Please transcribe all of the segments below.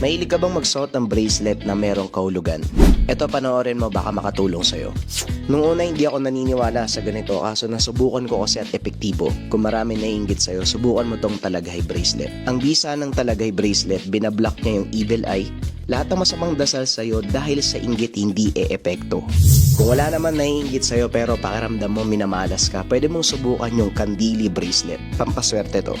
Mahilig ka bang magsuot ng bracelet na merong kahulugan? Ito panoorin mo, baka makatulong sa'yo. Nung una hindi ako naniniwala sa ganito, kaso nasubukan ko kasi at epektibo. Kung marami naiinggit sa'yo, subukan mo tong Talaghay bracelet. Ang bisa ng Talaghay bracelet, binablock niya yung evil eye, lahat ng masamang dasal sa'yo dahil sa inggit hindi e-epekto. Kung wala naman naiinggit sa'yo pero pakiramdam mo minamalas ka, pwede mong subukan yung Kandili bracelet. Pampaswerte to.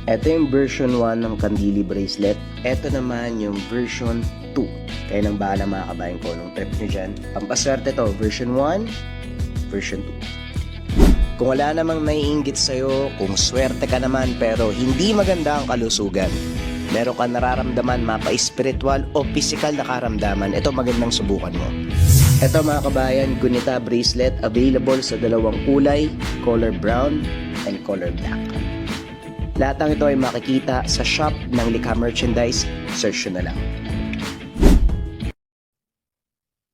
Ito yung version 1 ng Kandili bracelet. Ito naman yung version 2. Kaya nang bahala mga kabayan ko nung trip nyo dyan. Pampaswerte to. Version 1, version 2. Kung wala namang naiinggit sa'yo, kung swerte ka naman pero hindi maganda ang kalusugan, meron ka nararamdaman mapa-spiritual o physical na karamdaman, ito magandang subukan mo. Ito mga kabayan, Gunita bracelet, available sa dalawang kulay, color brown and color black. Lahat ng ito ay makikita sa shop ng Likha Merchandise, search na lang.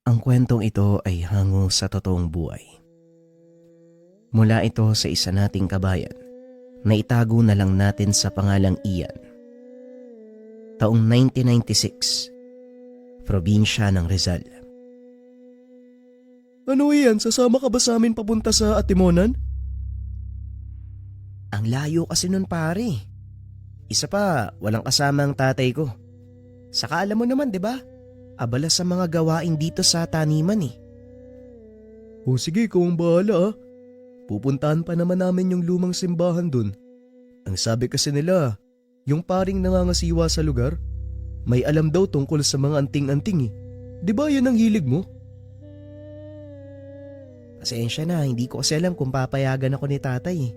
Ang kwentong ito ay hango sa totoong buhay. Mula ito sa isa nating kabayan na itago na lang natin sa pangalang Ian. Taong 1996, probinsya ng Rizal. Ano Ian, sasama ka ba sa amin papunta sa Atimonan? Ang layo kasi nun pare. Isa pa, walang kasama ang tatay ko. Saka alam mo naman 'di ba? Abala sa mga gawain dito sa taniman eh. O sige, ikaw ang bahala ah. Pupuntahan pa naman namin yung lumang simbahan dun. Ang sabi kasi nila, yung paring nangangasiwa sa lugar, may alam daw tungkol sa mga anting-anting eh. Di ba yun ang hilig mo? Pasensya na, hindi ko kasi alam kung papayagan ako ni tatay eh.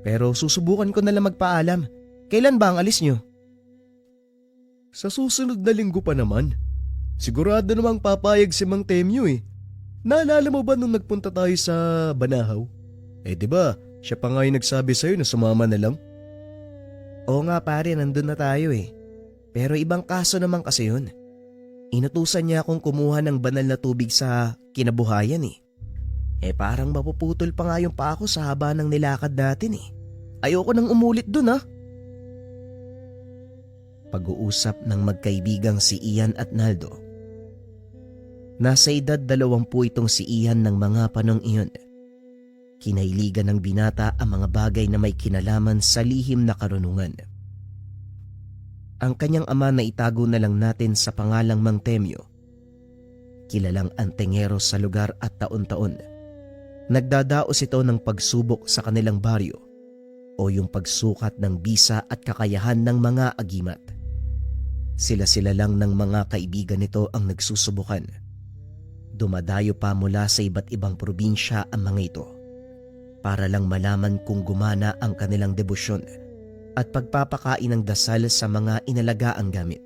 Pero susubukan ko na lang magpaalam. Kailan ba ang alis nyo? Sa susunod na linggo pa naman. Sigurado namang papayag si Mang Temyo eh. Naalala mo ba nung nagpunta tayo sa Banahaw? Eh di ba, siya pa nga yung nagsabi sa'yo na sumama na lang? Oo nga pare, nandun na tayo eh. Pero ibang kaso naman kasi yun. Inutusan niya akong kumuha ng banal na tubig sa kinabuhayan eh. Eh parang mapuputol pa nga yung paa ko sa haba ng nilakad natin eh. Ayoko nang umulit dun ah. Pag-uusap ng magkaibigang si Ian at Naldo. Nasa edad 20 itong si Ian ng mga panong iyon. Kinailigan ng binata ang mga bagay na may kinalaman sa lihim na karunungan. Ang kanyang ama na itago na lang natin sa pangalang Mang Temyo. Kilalang antingero sa lugar at taon-taon. Nagdadaos ito ng pagsubok sa kanilang baryo o yung pagsukat ng bisa at kakayahan ng mga agimat. Sila-sila lang ng mga kaibigan nito ang nagsusubukan. Dumadayo pa mula sa iba't ibang probinsya ang mga ito para lang malaman kung gumana ang kanilang debosyon at pagpapakain ng dasal sa mga inalagaang gamit.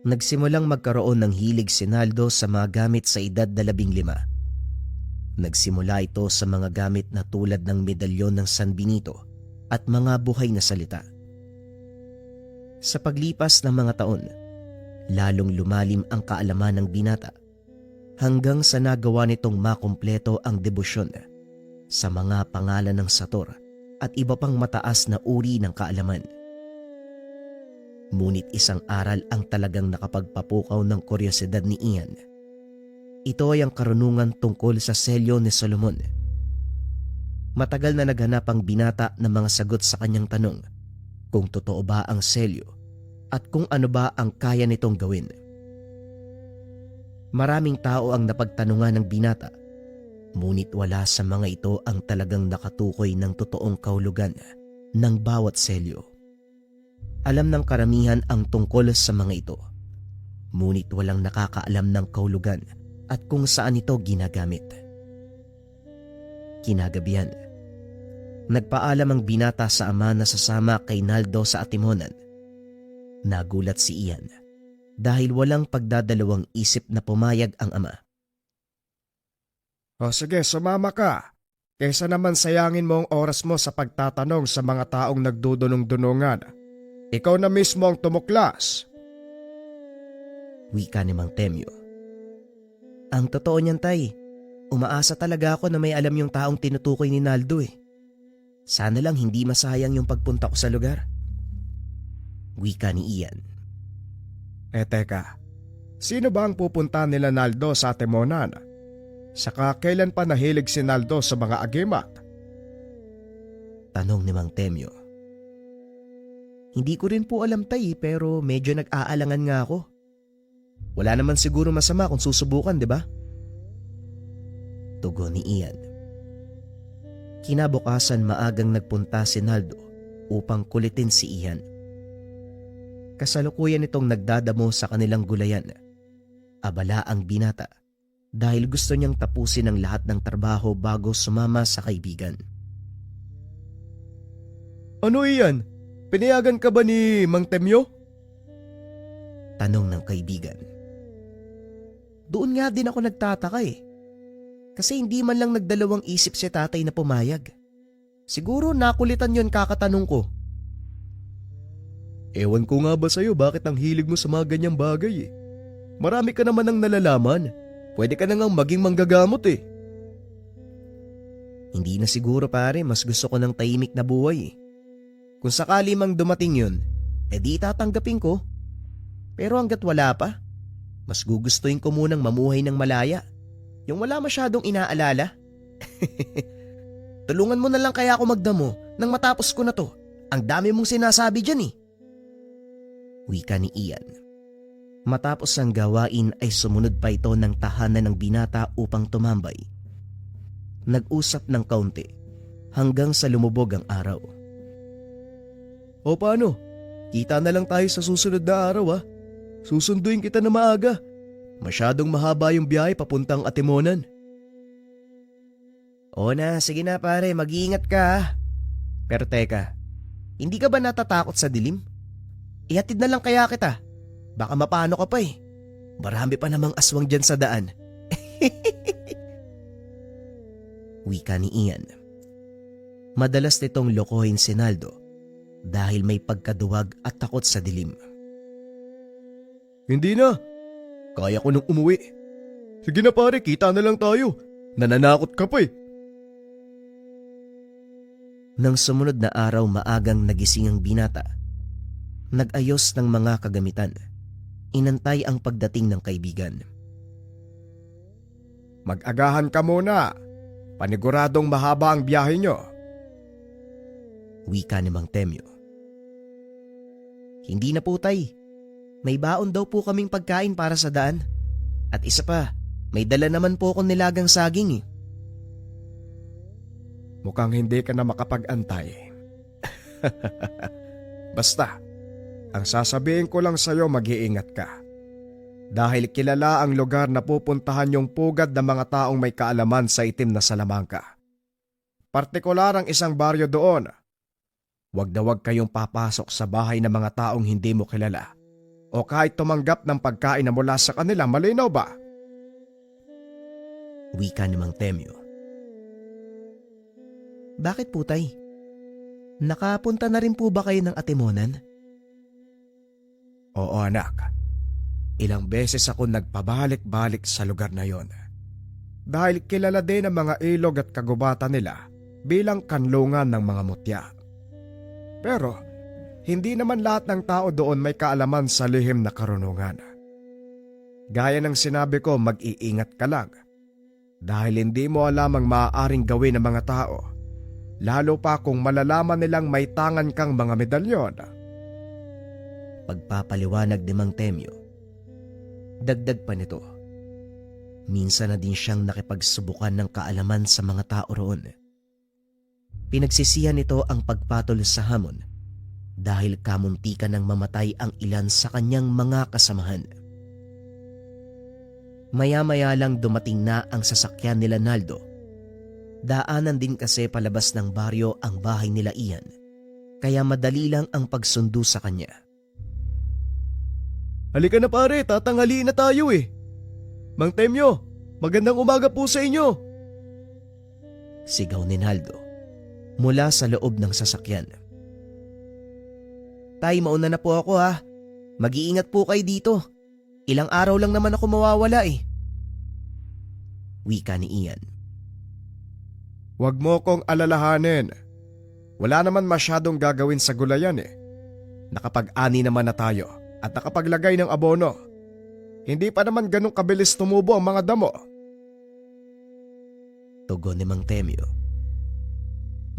Nagsimulang magkaroon ng hilig si Naldo sa mga gamit sa edad na 15. Nagsimula ito sa mga gamit na tulad ng medalyon ng San Benito at mga buhay na salita. Sa paglipas ng mga taon, lalong lumalim ang kaalaman ng binata hanggang sa nagawa nitong makumpleto ang debosyon sa mga pangalan ng Sator at iba pang mataas na uri ng kaalaman. Ngunit isang aral ang talagang nakapagpapukaw ng kuryosidad ni Ian. Ito ay ang karunungan tungkol sa selyo ni Solomon. Matagal na naghanap ang binata ng mga sagot sa kanyang tanong kung totoo ba ang selyo at kung ano ba ang kaya nitong gawin. Maraming tao ang napagtanungan ng binata, ngunit wala sa mga ito ang talagang nakatukoy ng totoong kahulugan ng bawat selyo. Alam ng karamihan ang tungkol sa mga ito, ngunit walang nakakaalam ng kahulugan at kung saan ito ginagamit. Kinagabihan, nagpaalam ang binata sa ama na sasama kay Naldo sa Atimonan. Nagulat si Ian dahil walang pagdadalawang isip na pumayag ang ama. O sige, sumama ka. Kaysa naman sayangin mo ang oras mo sa pagtatanong sa mga taong nagdudunong-dunungan. Ikaw na mismo ang tumuklas. Wika ni Mang Temyo. Ang totoo niyan tay, umaasa talaga ako na may alam yung taong tinutukoy ni Naldo eh. Sana lang hindi masayang yung pagpunta ko sa lugar. Wika ni Ian. Teka, sino ba ang pupunta nila Naldo sa Atimonan? Saka kailan pa nahilig si Naldo sa mga agimat? Tanong ni Mang Temyo. Hindi ko rin po alam tay, pero medyo nag-aalangan nga ako. Wala naman siguro masama kung susubukan, di ba? Tugon ni Ian. Kinabukasan maagang nagpunta si Naldo upang kulitin si Ian. Kasalukuyan itong nagdadamo sa kanilang gulayan. Abala ang binata dahil gusto niyang tapusin ang lahat ng trabaho bago sumama sa kaibigan. Ano iyan? Pinayagan ka ba ni Mang Temyo? Tanong ng kaibigan. Doon nga din ako nagtataka eh. Kasi hindi man lang nagdalawang isip si tatay na pumayag. Siguro nakulitan yon kakatanong ko. Ewan ko nga ba sa'yo bakit ang hilig mo sa mga ganyang bagay eh. Marami ka naman ang nalalaman. Pwede ka na ngang maging manggagamot eh. Hindi na siguro pare, mas gusto ko ng tahimik na buhay eh. Kung sakali mang dumating yun, edi tatanggapin ko. Pero hanggat wala pa, mas gugustuhin ko munang mamuhay ng malaya. Yung wala masyadong inaalala. Tulungan mo na lang kaya ako magdamo nang matapos ko na to. Ang dami mong sinasabi dyan eh. Wika ni Ian. Matapos ang gawain ay sumunod pa ito ng tahanan ng binata upang tumambay. Nag-usap ng kaunti hanggang sa lumubog ang araw. O paano? Kita na lang tayo sa susunod na araw ah. Susunduin kita na maaga. Masyadong mahaba yung biyahe papuntang Atimonan. O na, sige na pare, mag-iingat ka ah. Pero teka, hindi ka ba natatakot sa dilim? Ihatid na lang kaya kita. Baka mapano ka pa eh. Marami pa namang aswang dyan sa daan. Wika ni Ian. Madalas nitong lokohin si Naldo dahil may pagkaduwag at takot sa dilim. Hindi na. Kaya ko nang umuwi. Sige na pare, kita na lang tayo. Nananakot ka pa eh. Nang sumunod na araw maagang nagising ang binata. Nag-ayos ng mga kagamitan. Inantay ang pagdating ng kaibigan. Mag-agahan ka muna. Paniguradong mahaba ang biyahe nyo. Wika ni Mang Temyo. Hindi na po tay. May baon daw po kaming pagkain para sa daan. At isa pa, may dala naman po akong nilagang saging eh. Mukhang hindi ka na makapag-antay. Basta, ang sasabihin ko lang sa'yo, mag-iingat ka. Dahil kilala ang lugar na pupuntahan yung pugad ng mga taong may kaalaman sa itim na salamangka. Partikular ang isang baryo doon. Huwag na huwag kayong papasok sa bahay ng mga taong hindi mo kilala. O kahit tumanggap ng pagkain na mula sa kanila, malinaw ba? Wika ni Mang Temyo. Bakit po tay? Nakapunta na rin po ba kayo ng Atimonan? Oo anak. Ilang beses ako nagpabalik-balik sa lugar na yon. Dahil kilala din ang mga ilog at kagubatan nila bilang kanlungan ng mga mutya. Pero hindi naman lahat ng tao doon may kaalaman sa lihim na karunungan. Gaya ng sinabi ko, mag-iingat ka lang. Dahil hindi mo alam ang maaaring gawin ng mga tao. Lalo pa kung malalaman nilang may tangan kang mga medalyon. Pagpapaliwanag ni Mang Temyo. Dagdag pa nito. Minsan na din siyang nakipagsubukan ng kaalaman sa mga tao roon. Pinagsisihan nito ang pagpatol sa hamon dahil kamuntikan ng mamatay ang ilan sa kanyang mga kasamahan. Maya-maya lang dumating na ang sasakyan nila Naldo. Daanan din kasi palabas ng baryo ang bahay nila Ian, kaya madali lang ang pagsundo sa kanya. Halika na pare, tatanghaliin na tayo eh. Mang Temyo, magandang umaga po sa inyo. Sigaw ni Naldo mula sa loob ng sasakyan. Tay, mauna na po ako ha. Mag-iingat po kayo dito. Ilang araw lang naman ako mawawala eh. Wika ni Ian. Huwag mo kong alalahanin. Wala naman masyadong gagawin sa gulayan eh. Nakapag-ani naman na tayo at nakapaglagay ng abono. Hindi pa naman ganong kabilis tumubo ang mga damo. Tugon ni Mang Temyo.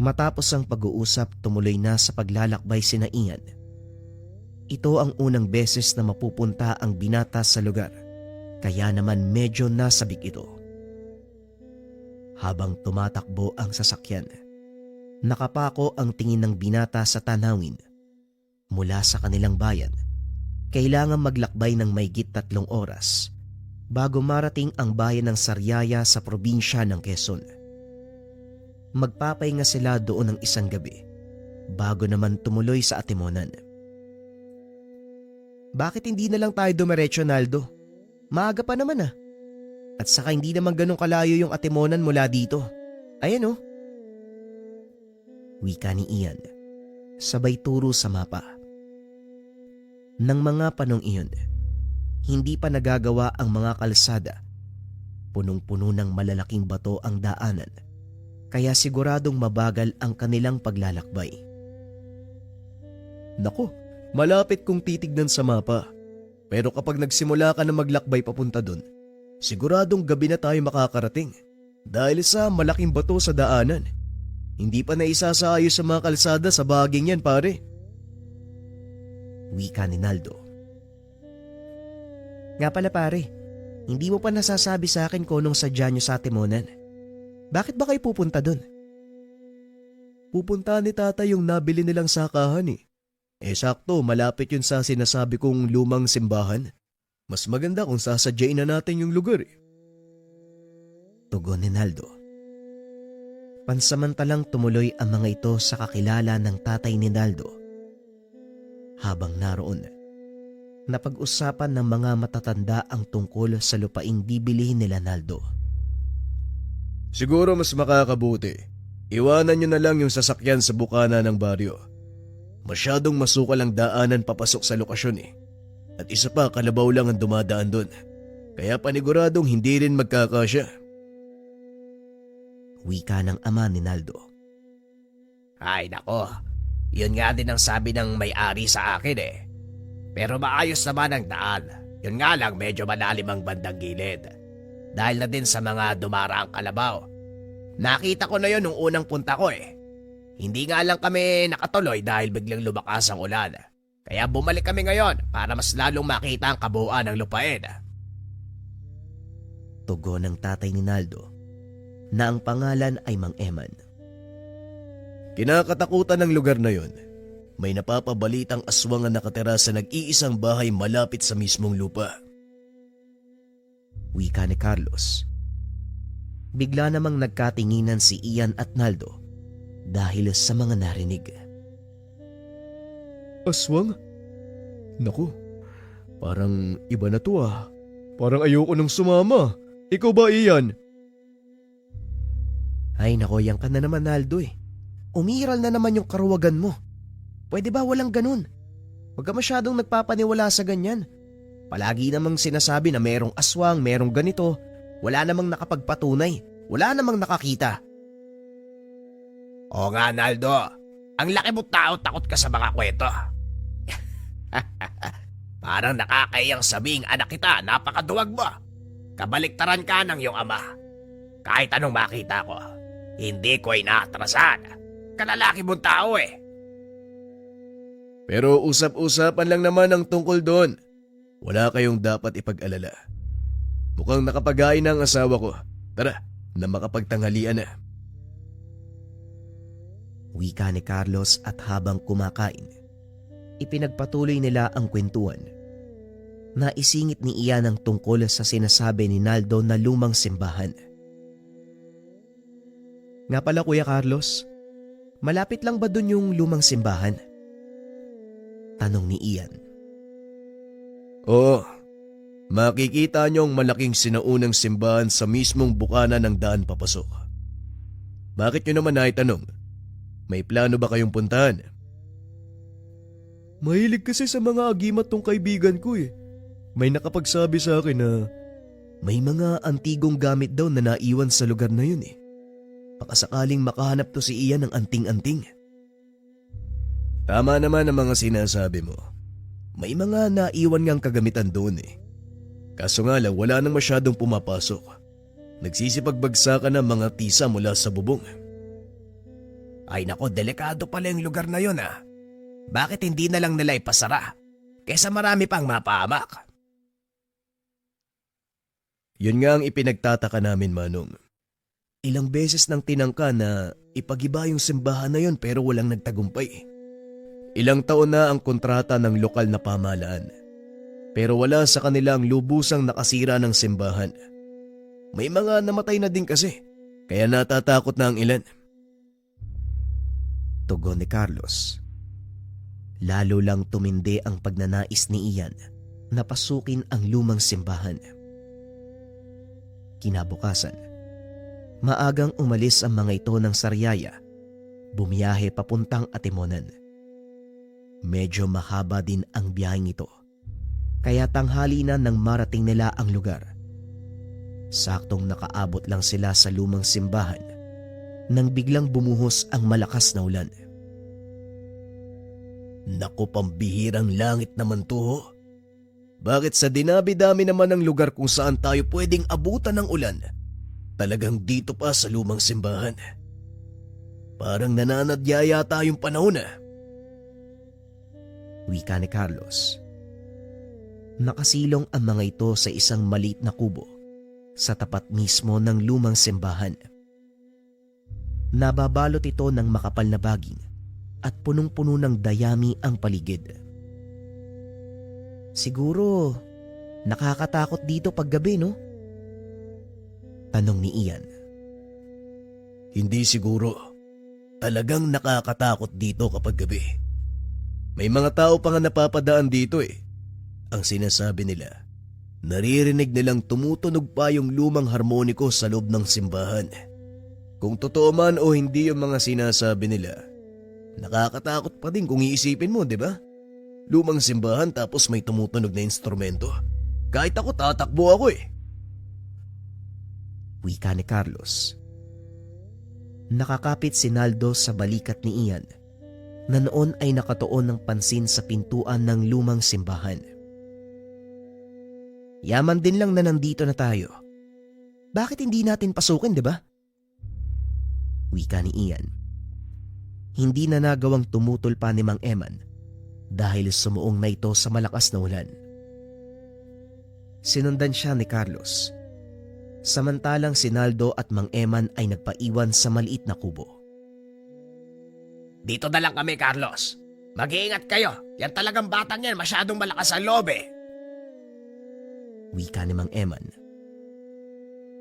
Matapos ang pag-uusap, tumuloy na sa paglalakbay sina Ian. Ito ang unang beses na mapupunta ang binata sa lugar, kaya naman medyo nasabik ito. Habang tumatakbo ang sasakyan, nakapako ang tingin ng binata sa tanawin. Mula sa kanilang bayan, kailangan maglakbay ng mahigit 3 oras bago marating ang bayan ng Sariaya sa probinsya ng Quezon. Magpapahinga sila doon ng isang gabi bago naman tumuloy sa Atimonan. Bakit hindi na lang tayo dumiretso, Naldo? Maaga pa naman ah. At saka hindi naman ganun kalayo yung Atimonan mula dito. Ayan oh. Wika ni Ian, sabay turo sa mapa. Nang mga panong iyon, hindi pa nagagawa ang mga kalsada. Punong-puno ng malalaking bato ang daanan, kaya siguradong mabagal ang kanilang paglalakbay. Nako, malapit kong titignan sa mapa. Pero kapag nagsimula ka na maglakbay papunta dun, siguradong gabi na tayo makakarating. Dahil sa malaking bato sa daanan, hindi pa naisasayos sa mga kalsada sa bahaging yan, pare. Wika ni Naldo. Nga pala pare, hindi mo pa nasasabi sa akin kung anong sadya nyo sa Atimonan. Bakit ba kayo pupunta dun? Pupunta ni tata yung nabili nilang sakahan eh. Sakto, malapit yun sa sinasabi kong lumang simbahan. Mas maganda kung sasadyain na natin yung lugar eh. Tugon ni Naldo. Pansamantalang tumuloy ang mga ito sa kakilala ng tatay ni Naldo. Habang naroon, napag-usapan ng mga matatanda ang tungkol sa lupaing bibilihin nila Naldo. Siguro mas makakabuti. Iwanan nyo na lang yung sasakyan sa bukana ng baryo. Masyadong masukal ang daanan papasok sa lokasyon eh. At isa pa, kalabaw lang ang dumadaan doon. Kaya paniguradong hindi rin magkakasya. Wika ng ama ni Naldo. Ay nako, yun nga din ang sabi ng may-ari sa akin eh. Pero maayos naman ang daan. Yun nga lang medyo malalim ang bandang gilid. Dahil na din sa mga dumaraang kalabaw. Nakita ko na yun nung unang punta ko eh. Hindi nga lang kami nakatuloy dahil biglang lumakas ang ulan. Kaya bumalik kami ngayon para mas lalong makita ang kabuuan ng lupain. Tugon ng tatay ni Naldo na ang pangalan ay Mang Eman. Kinakatakutan ng lugar na yon. May napapabalitang aswang na nakatira sa nag-iisang bahay malapit sa mismong lupa. Wika ni Carlos. Bigla namang nagkatinginan si Ian at Naldo dahil sa mga narinig. Aswang? Naku, parang iba na to ah. Parang ayoko nang sumama. Ikaw ba, Ian? Ay nako, yan ka na naman Naldo eh. Umiral na naman yung karuwagan mo. Pwede ba walang ganun? Huwag ka masyadong nagpapaniwala sa ganyan. Palagi namang sinasabi na merong aswang, merong ganito. Wala namang nakapagpatunay. Wala namang nakakita. Oo nga Naldo, ang laki mo tao, takot ka sa mga kwento. Parang nakakayang sabing anak kita, napakaduwag mo. Kabaliktaran ka ng iyong ama. Kahit anong makita ko, hindi ko inaatrasan. Kalalaki mong tao eh. Pero usap-usapan lang naman ang tungkol doon. Wala kayong dapat ipag-alala. Mukhang nakapagain na ang asawa ko. Tara, na makapagtanghalian na. Wika ni Carlos at habang kumakain, ipinagpatuloy nila ang kwentuhan. Naisingit ni Ian ang tungkol sa sinasabi ni Naldo na lumang simbahan. Nga pala Kuya Carlos, malapit lang ba dun yung lumang simbahan? Tanong ni Ian. Oo, makikita niyo ang malaking sinaunang simbahan sa mismong bukana ng daan papasok. Bakit niyo naman naitanong? May plano ba kayong puntahan? Mahilig kasi sa mga agimat tong kaibigan ko eh. May nakapagsabi sa akin na May mga antigong gamit daw na naiwan sa lugar na yun eh. Baka sakaling makahanap to si Ian ng anting-anting. tama naman ang mga sinasabi mo. May mga naiwan ngang kagamitan doon eh. Kaso nga lang wala nang masyadong pumapasok. Nagsisipagbagsakan ng mga tisa mula sa bubong. Ay nako, delikado pala yung lugar na yun ah. Bakit hindi na lang nila ipasara? Kesa marami pang mapahamak. Yun nga ang ipinagtataka namin, Manong. Ilang beses nang tinangka na ipagiba yung simbahan na yun pero walang nagtagumpay. Ilang taon na ang kontrata ng lokal na pamahalaan. Pero wala sa kanila ang lubusang nakasira ng simbahan. May mga namatay na din kasi, kaya natatakot na ang ilan. Tugon ni Carlos. Lalo lang tumindi ang pagnanais ni Ian na pasukin ang lumang simbahan. Kinabukasan, maagang umalis ang mga ito ng Sariaya, bumiyahe papuntang Atimonan. Medyo mahaba din ang biyaheng ito, kaya tanghali na nang marating nila ang lugar. Saktong nakaabot lang sila sa lumang simbahan nang biglang bumuhos ang malakas na ulan. Naku, pambihirang langit naman to ho. Bakit sa dinabi-dami naman ng lugar kung saan tayo pwedeng abutan ng ulan, talagang dito pa sa lumang simbahan? Parang nananadya yata yung panahon ah. Wika ni Carlos. Nakasilong ang mga ito sa isang maliit na kubo sa tapat mismo ng lumang simbahan. Nababalot ito ng makapal na baging at punong-puno ng dayami ang paligid. Siguro nakakatakot dito paggabi, no? Tanong ni Ian. Hindi siguro. Talagang nakakatakot dito kapag gabi. May mga tao pa nga napapadaan dito eh. Ang sinasabi nila, naririnig nilang tumutunog pa yung lumang harmoniko sa loob ng simbahan. Kung totoo man o hindi yung mga sinasabi nila, nakakatakot pa din kung iisipin mo, di ba? Lumang simbahan tapos may tumutunog na instrumento. Kahit ako tatakbo ako eh. Wika ni Carlos. Nakakapit si Naldo sa balikat ni Ian na noon ay nakatuon ng pansin sa pintuan ng lumang simbahan. Yaman din lang na nandito na tayo. Bakit hindi natin pasukin, di ba? Wika ni Ian. Hindi na nagawang tumutol pa ni Mang Eman dahil sumuong na ito sa malakas na ulan. Sinundan siya ni Carlos. Samantalang si Naldo at Mang Eman ay nagpaiwan sa maliit na kubo. Dito na lang kami, Carlos. Mag-iingat kayo. Yan talagang batang yan, masyadong malakas ang loob eh. Wika ni Mang Eman.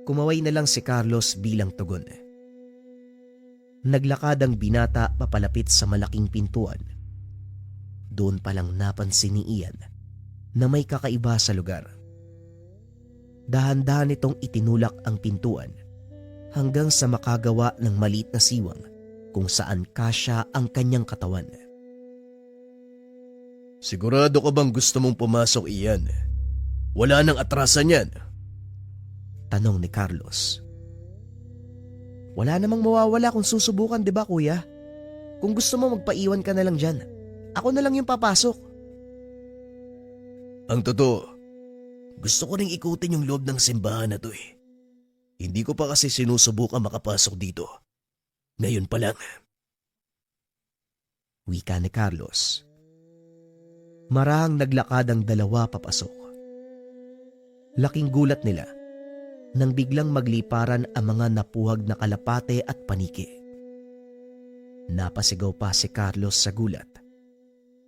Kumaway na lang si Carlos bilang tugon. Naglakad ang binata papalapit sa malaking pintuan. Doon palang napansin ni Ian na may kakaiba sa lugar. Dahan-dahan itong itinulak ang pintuan hanggang sa makagawa ng maliit na siwang kung saan kasya ang kanyang katawan. Sigurado ka bang gusto mong pumasok, Ian? Wala nang atrasan yan. Tanong ni Carlos. Wala namang mawawala kung susubukan, di ba kuya? Kung gusto mo magpaiwan ka na lang dyan. Ako na lang yung papasok. Ang totoo, gusto ko ring ikutin yung loob ng simbahan na to eh. Hindi ko pa kasi sinusubukan makapasok dito. Ngayon pa lang. Wika ni Carlos. Marahang naglakad ang dalawa papasok. Laking gulat nila nang biglang magliparan ang mga napuhag na kalapate at paniki. Napasigaw pa si Carlos sa gulat.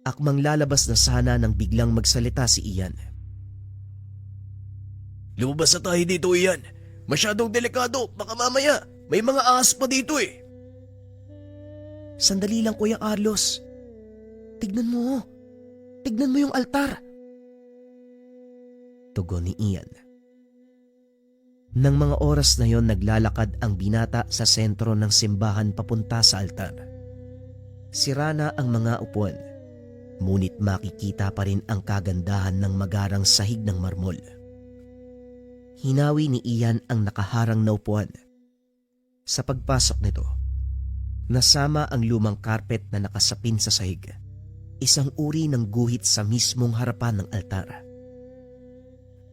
Akmang lalabas na sana nang biglang magsalita si Ian. Lumabas na tayo dito, Ian. Masyadong delikado. Baka mamaya may mga ahas pa dito eh. Sandali lang, Kuya Carlos. Tignan mo. Tignan mo yung altar. Tugon ni Ian. Nang mga oras na yon naglalakad ang binata sa sentro ng simbahan papunta sa altar. Sira na ang mga upuan, ngunit makikita pa rin ang kagandahan ng magarang sahig ng marmol. Hinawi ni Ian ang nakaharang na upuan. Sa pagpasok nito, nasama ang lumang karpet na nakasapin sa sahig. isang uri ng guhit sa mismong harapan ng altar.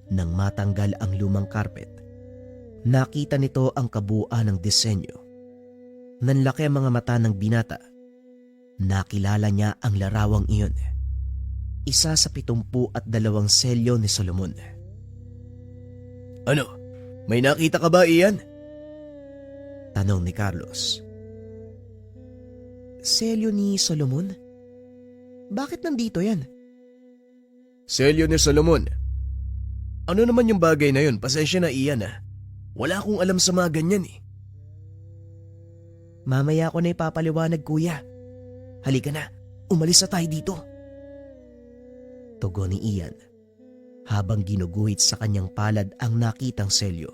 Nang matanggal ang lumang carpet, nakita nito ang kabuuan ng disenyo. Nanlaki ang mga mata ng binata. Nakilala niya ang larawang iyon. Isa sa 72 selyo ni Solomon. Ano? May nakita ka ba, Ian? Tanong ni Carlos. Selyo ni Solomon? Bakit nandito yan? Selyo ni Solomon. Ano naman yung bagay na yun? Pasensya na, Ian ah. Wala akong alam sa mga ganyan eh. Mamaya ko na ipapaliwanag, kuya. Halika na, umalis na tayo dito. Tugon ni Ian habang ginuguhit sa kanyang palad ang nakitang selyo.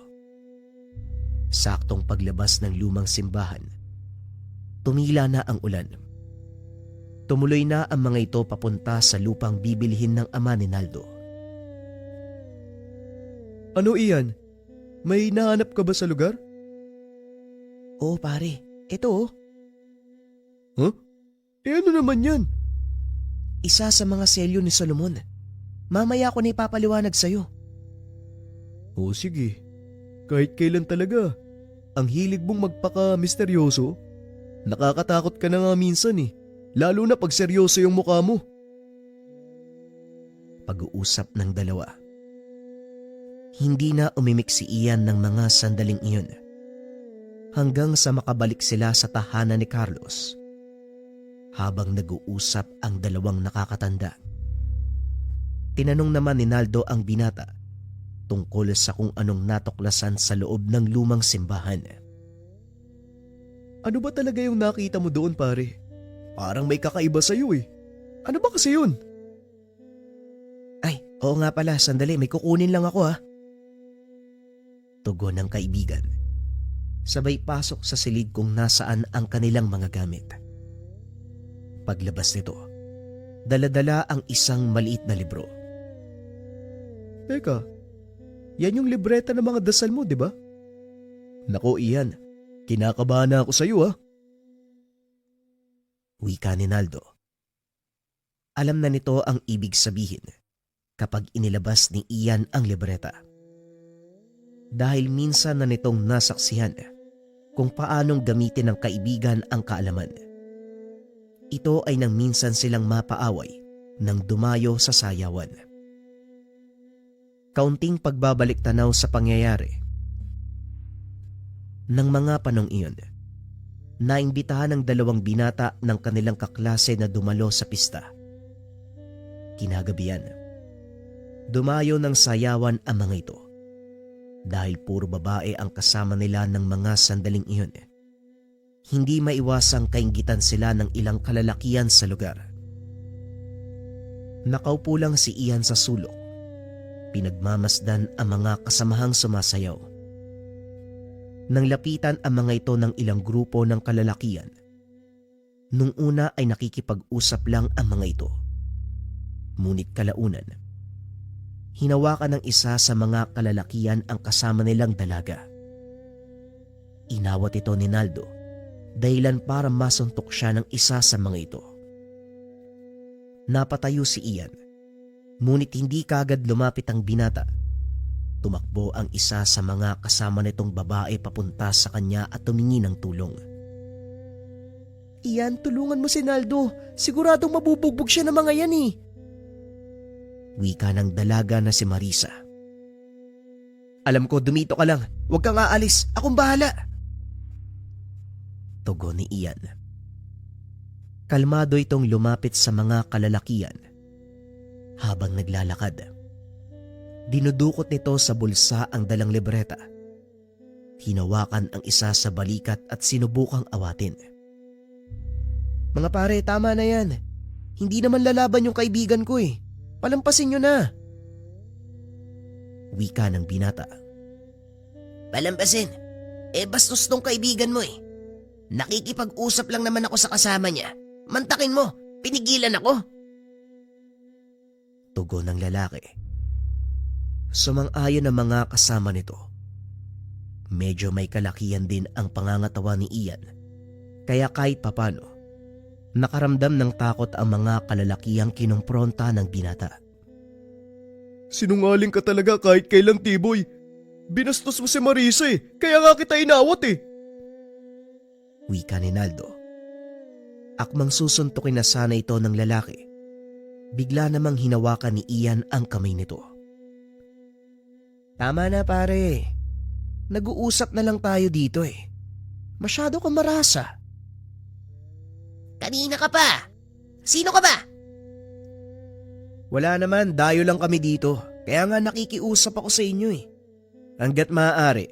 Saktong paglabas ng lumang simbahan, tumila na ang ulan. Tumuloy na ang mga ito papunta sa lupang bibilhin ng ama ni Naldo. Ano, Ian? May nahanap ka ba sa lugar? Oo pare, ito oh. Huh? Ano naman yan? Isa sa mga selyo ni Solomon. Mamaya ko na ipapaliwanag sa'yo. O sige, kahit kailan talaga. Ang hilig mong magpaka-misteryoso. Nakakatakot ka na nga minsan eh. Lalo na pag seryoso yung mukha mo. Pag-uusap ng dalawa. Hindi na umimik si Ian ng mga sandaling iyon. Hanggang sa makabalik sila sa tahanan ni Carlos. Habang nag-uusap ang dalawang nakakatanda. Tinanong naman ni Naldo ang binata tungkol sa kung anong natuklasan sa loob ng lumang simbahan. Ano ba talaga yung nakita mo doon, pare? Parang may kakaiba sa'yo eh. Ano ba kasi yun? Ay, oo nga pala, sandali, may kukunin lang ako ha. Tugon ng kaibigan. Sabay pasok sa silid kung nasaan ang kanilang mga gamit. Paglabas nito, dala-dala ang isang maliit na libro. Teka, yan yung libreta ng mga dasal mo, di ba? Nako, Ian, kinakabahan na ako sa'yo ha. Wika ni Naldo. Alam na nito ang ibig sabihin kapag inilabas ni Ian ang libreta. Dahil minsan na nitong nasaksihan kung paanong gamitin ng kaibigan ang kaalaman. Ito ay nang minsan silang mapaaway nang dumayo sa sayawan. Kaunting pagbabalik tanaw sa pangyayari. Nang mga panong iyon, naimbitahan ng dalawang binata ng kanilang kaklase na dumalo sa pista. Kinagabihan, dumayo ng sayawan ang mga ito. Dahil puro babae ang kasama nila ng mga sandaling iyon. Hindi maiwasang kainggitan sila ng ilang kalalakihan sa lugar. Nakaupo lang si Ian sa sulok. Pinagmamasdan ang mga kasamahang sumasayaw. Nang lapitan ang mga ito ng ilang grupo ng kalalakihan, nung una ay nakikipag-usap lang ang mga ito. Ngunit kalaunan, hinawakan ng isa sa mga kalalakihan ang kasama nilang dalaga. Inawat ito ni Naldo, dahilan para masuntok siya ng isa sa mga ito. Napatayo si Ian, ngunit hindi kagad lumapit ang binata. Tumakbo ang isa sa mga kasama nitong babae papunta sa kanya at tumingi ng tulong. Ian, tulungan mo si Naldo. Siguradong mabubugbog siya ng mga yan eh. Wika ng dalaga na si Marisa. Alam ko, dumito ka lang. Huwag kang aalis. Akong bahala. Tugon ni Ian. Kalmado itong lumapit sa mga kalalakihan. Habang naglalakad, dinudukot nito sa bulsa ang dalang libreta. Hinawakan ang isa sa balikat at sinubukang awatin. Mga pare, tama na yan. Hindi naman lalaban yung kaibigan ko eh. Palampasin nyo na. Wika ng binata. Palampasin? Bastos tong kaibigan mo eh. Nakikipag-usap lang naman ako sa kasama niya. Mantakin mo, pinigilan ako. Tugon ng lalaki. Sumang-ayon ang mga kasama nito. Medyo may kalakihan din ang pangangatawa ni Ian. Kaya kahit papano, Nakaramdam ng takot ang mga kalalakihang kinumpronta ng binata. Sinungaling ka talaga kahit kailan, Tiboy. Binastos mo si Marisa kaya nga kita inawat Wika ni Naldo. Akmang susuntukin na sana ito ng lalaki. Bigla namang hinawakan ni Ian ang kamay nito. Tama na pare. Nag-uusap na lang tayo dito Masyado kang marasa. Kanina ka pa! Sino ka ba? Wala naman, dayo lang kami dito. Kaya nga nakikiusap ako sa inyo Hanggat maaari,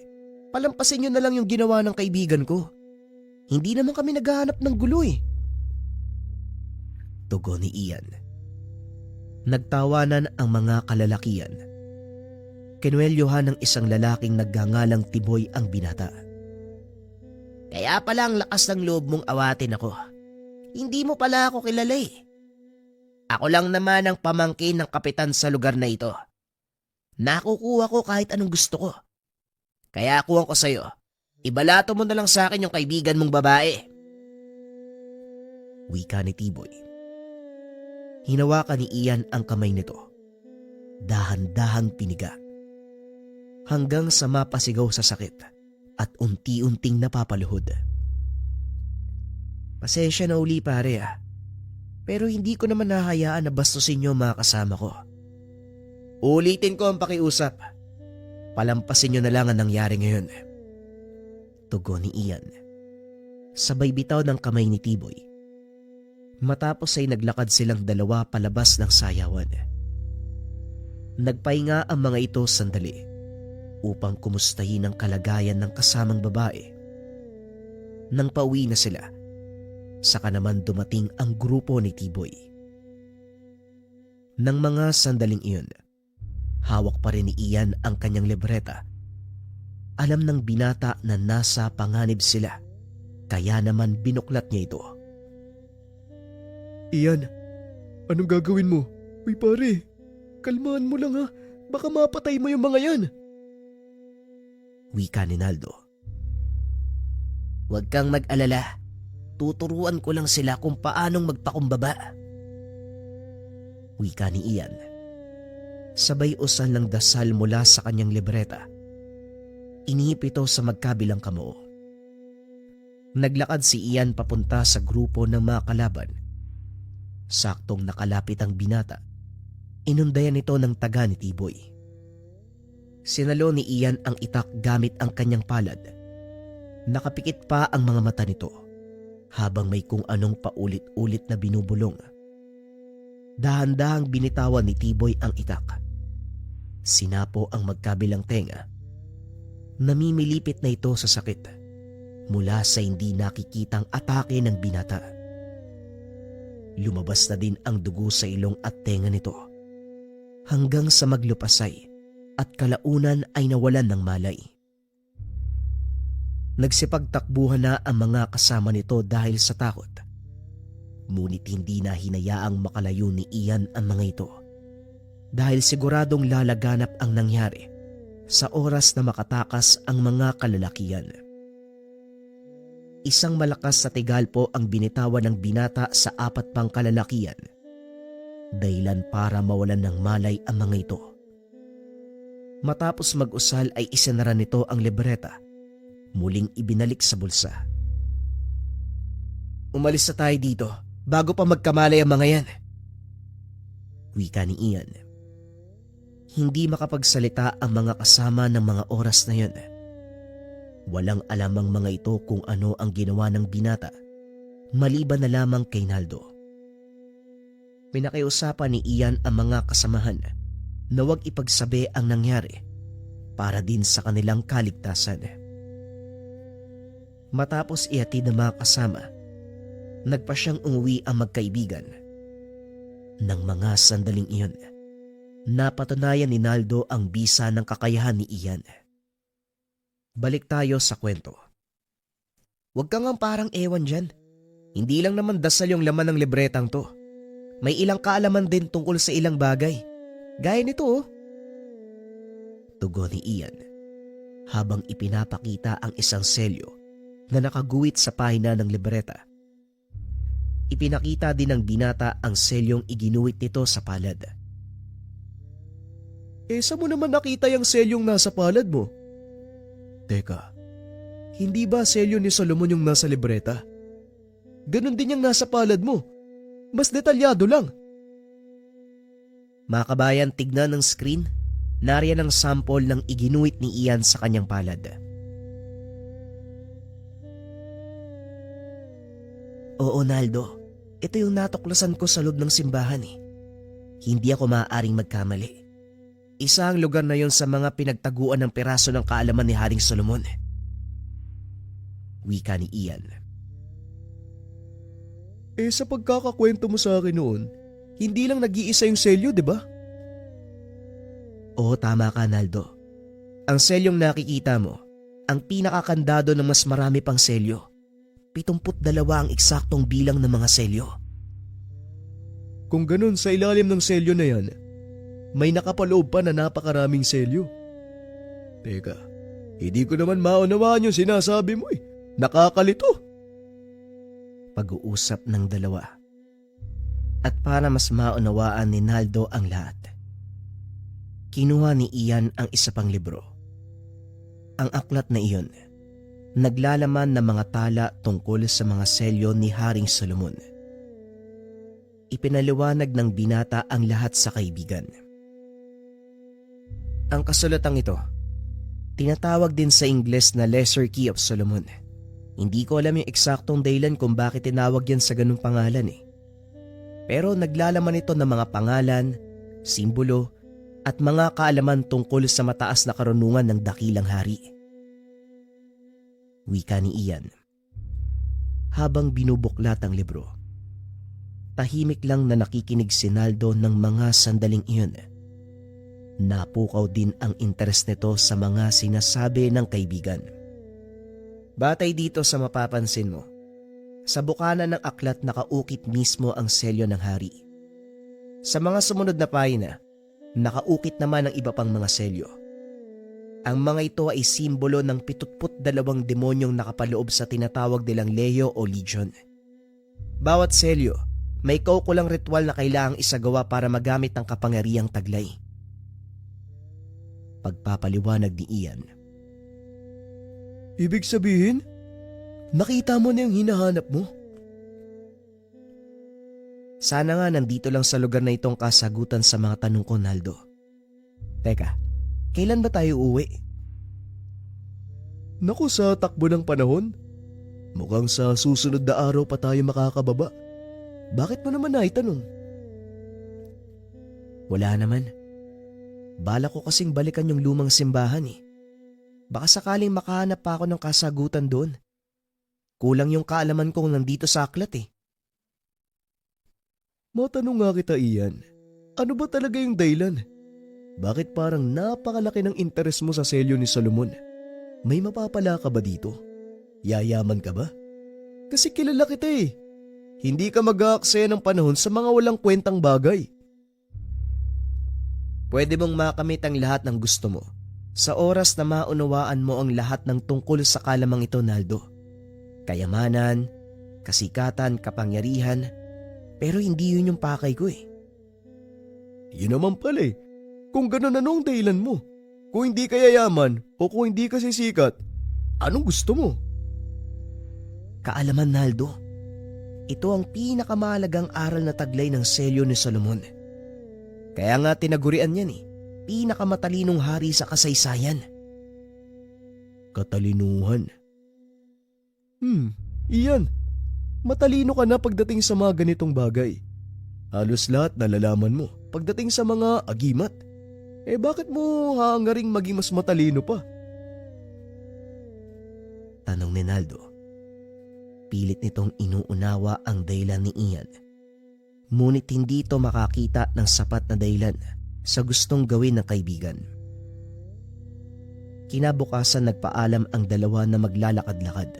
palampasin nyo na lang yung ginawa ng kaibigan ko. Hindi naman kami naghahanap ng gulo Tugon ni Ian. Nagtawanan ang mga kalalakian. Kinuwelyohan ng isang lalaking nagngangalang Tiboy ang binata. Kaya pala ang lakas ng loob mong awatin ako. Hindi mo pala ako kilala Ako lang naman ang pamangkin ng kapitan sa lugar na ito. Nakukuha ko kahit anong gusto ko. Kaya kuha ko sa'yo. Ibalato mo na lang sa akin yung kaibigan mong babae. Wika ni Tiboy. Hinawakan ni Ian ang kamay nito. Dahan-dahang piniga. Hanggang sa mapasigaw sa sakit at unti-unting napapaluhod. Pasensya na uli pare Pero hindi ko naman nahayaan na bastusin niyo mga kasama ko. Ulitin ko ang pakiusap. Palampasin niyo na lang ang nangyari ngayon. Tugon ni Ian. Sabay bitaw ng kamay ni Tiboy. Matapos ay naglakad silang dalawa palabas ng sayawan. Nagpahinga ang mga ito sandali upang kumustahin ang kalagayan ng kasamang babae. Nang pauwi na sila, saka naman dumating ang grupo ni Tiboy. Nang mga sandaling iyon, hawak pa rin ni Ian ang kanyang libreta. Alam ng binata na nasa panganib sila, kaya naman binuklat niya ito. Ian, anong gagawin mo? Uy pare, kalmahan mo lang baka mapatay mo yung mga yan. Wika ni Naldo. Huwag kang mag-alala. Tuturuan ko lang sila kung paanong magpakumbaba. Wika ni Ian. Sabay usan ng dasal mula sa kanyang libreta. Inihip ito sa magkabilang kamao. Naglakad si Ian papunta sa grupo ng mga kalaban. Saktong nakalapit ang binata. Inundayan ito ng taga ni Tiboy. Sinalo ni Ian ang itak gamit ang kanyang palad. Nakapikit pa ang mga mata nito habang may kung anong paulit-ulit na binubulong. Dahan-dahang binitawan ni Tiboy ang itak. Sinapo ang magkabilang tenga. Namimilipit na ito sa sakit mula sa hindi nakikitang atake ng binata. Lumabas na din ang dugo sa ilong at tenga nito hanggang sa maglupasay at kalaunan ay nawalan ng malay. Nagsipagtakbuhan na ang mga kasama nito dahil sa takot. Ngunit hindi na hinayaang makalayo ni Ian ang mga ito dahil siguradong lalaganap ang nangyari sa oras na makatakas ang mga kalalakian. Isang malakas na tigalpo ang binitawan ng binata sa apat pang kalalakian, dahilan para mawalan ng malay ang mga ito. Matapos mag-usal ay isinara nito ang libreta, muling ibinalik sa bulsa. Umalis na tayo dito bago pa magkamalay ang mga yan. Wika ni Ian. Hindi makapagsalita ang mga kasama ng mga oras na yun. Walang alam ang mga ito kung ano ang ginawa ng binata, maliban na lamang kay Naldo. Pinakiusapan ni Ian ang mga kasamahan na huwag ipagsabi ang nangyari para din sa kanilang kaligtasan. Matapos ihatid ng mga kasama, nagpa siyang umuwi ang magkaibigan. Nang mga sandaling iyon, napatunayan ni Naldo ang bisa ng kakayahan ni Ian. Balik tayo sa kwento. Huwag kang ang parang ewan dyan. Hindi lang naman dasal yung laman ng libretang to. May ilang kaalaman din tungkol sa ilang bagay. Gaya nito Tugon ni Ian habang ipinapakita ang isang selyo na nakaguwit sa pahina ng libreta. Ipinakita din ng binata ang selyong iginuwit nito sa palad. Saan mo naman nakita yung selyong nasa palad mo? Teka, hindi ba selyo ni Solomon yung nasa libreta? Ganon din yung nasa palad mo. Mas detalyado lang. Mga kabayan, tignan ng screen. Nariyan ang sample ng iginuwit ni Ian sa kanyang palad. Oo, Naldo. Ito yung natuklasan ko sa loob ng simbahan eh. Hindi ako maaaring magkamali. Isa ang lugar na yon sa mga pinagtaguan ng piraso ng kaalaman ni Haring Solomon. Wika ni Ian. Sa pagkakakwento mo sa akin noon, hindi lang nag-iisa yung selyo, di ba? Oo, tama ka, Naldo. Ang selyong nakikita mo, ang pinakakandado ng mas marami pang selyo. 72 ang eksaktong bilang ng mga selyo. Kung ganun, sa ilalim ng selyo na yan, may nakapaloob pa na napakaraming selyo. Teka, hindi ko naman maunawaan yung sinasabi mo eh. Nakakalito. Pag-uusap ng dalawa. At para mas maunawaan ni Naldo ang lahat, kinuha ni Ian ang isa pang libro. Ang aklat na iyon, naglalaman ng mga tala tungkol sa mga selyo ni Haring Solomon. Ipinaliwanag ng binata ang lahat sa kaibigan. Ang kasulatang ito, tinatawag din sa Ingles na Lesser Key of Solomon. Hindi ko alam yung eksaktong dahilan kung bakit tinawag yan sa ganung pangalan eh. Pero naglalaman ito ng mga pangalan, simbolo, at mga kaalaman tungkol sa mataas na karunungan ng dakilang hari. Wika ni Ian. Habang binubuklat ang libro, tahimik lang na nakikinig si Naldo ng mga sandaling iyon. Napukaw din ang interes nito sa mga sinasabi ng kaibigan. Batay dito sa mapapansin mo, sa bukana ng aklat nakaukit mismo ang selyo ng hari. Sa mga sumunod na pahina, nakaukit naman ang iba pang mga selyo. Ang mga ito ay simbolo ng 72 demonyong nakapaloob sa tinatawag nilang Leo o Legion. Bawat selyo, may kaukulang ritual na kailangang isagawa para magamit ang kapangyarihang taglay. Pagpapaliwanag ni Ian. Ibig sabihin, nakita mo na yung hinahanap mo? Sana nga nandito lang sa lugar na itong kasagutan sa mga tanong ko, Naldo. Teka, kailan ba tayo uuwi? Naku, sa takbo ng panahon. Mukhang sa susunod na araw pa tayo makakababa. Bakit mo naman naitanong? Wala naman. Bala ko kasing balikan yung lumang simbahan eh. Baka sakaling makahanap pa ako ng kasagutan doon. Kulang yung kaalaman kong nandito sa aklat eh. Matanong nga kita, Ian. Ano ba talaga yung dahilan? Bakit parang napakalaki ng interes mo sa selyo ni Solomon? May mapapala ka ba dito? Yayaman ka ba? Kasi kilala kita eh. Hindi ka mag-aaksaya ng panahon sa mga walang kwentang bagay. Pwede mong makamit ang lahat ng gusto mo sa oras na maunawaan mo ang lahat ng tungkol sa kalamang ito, Naldo. Kayamanan, kasikatan, kapangyarihan, pero hindi yun yung pakay ko eh. Yun naman pala eh. Kung gano'n anong dahilan mo? Kung hindi ka yayaman o kung hindi ka sisikat, anong gusto mo? Kaalaman, Naldo. Ito ang pinakamahalagang aral na taglay ng selyo ni Solomon. Kaya nga tinagurian yan eh. Pinakamatalinong hari sa kasaysayan. Katalinuhan. Iyan. Matalino ka na pagdating sa mga ganitong bagay. Halos lahat nalalaman mo pagdating sa mga agimat. Bakit mo hahangaring maging mas matalino pa? Tanong ni Naldo. Pilit nitong inuunawa ang dahilan ni Ian. Ngunit hindi ito makakita ng sapat na dahilan sa gustong gawin ng kaibigan. Kinabukasan nagpaalam ang dalawa na maglalakad-lakad.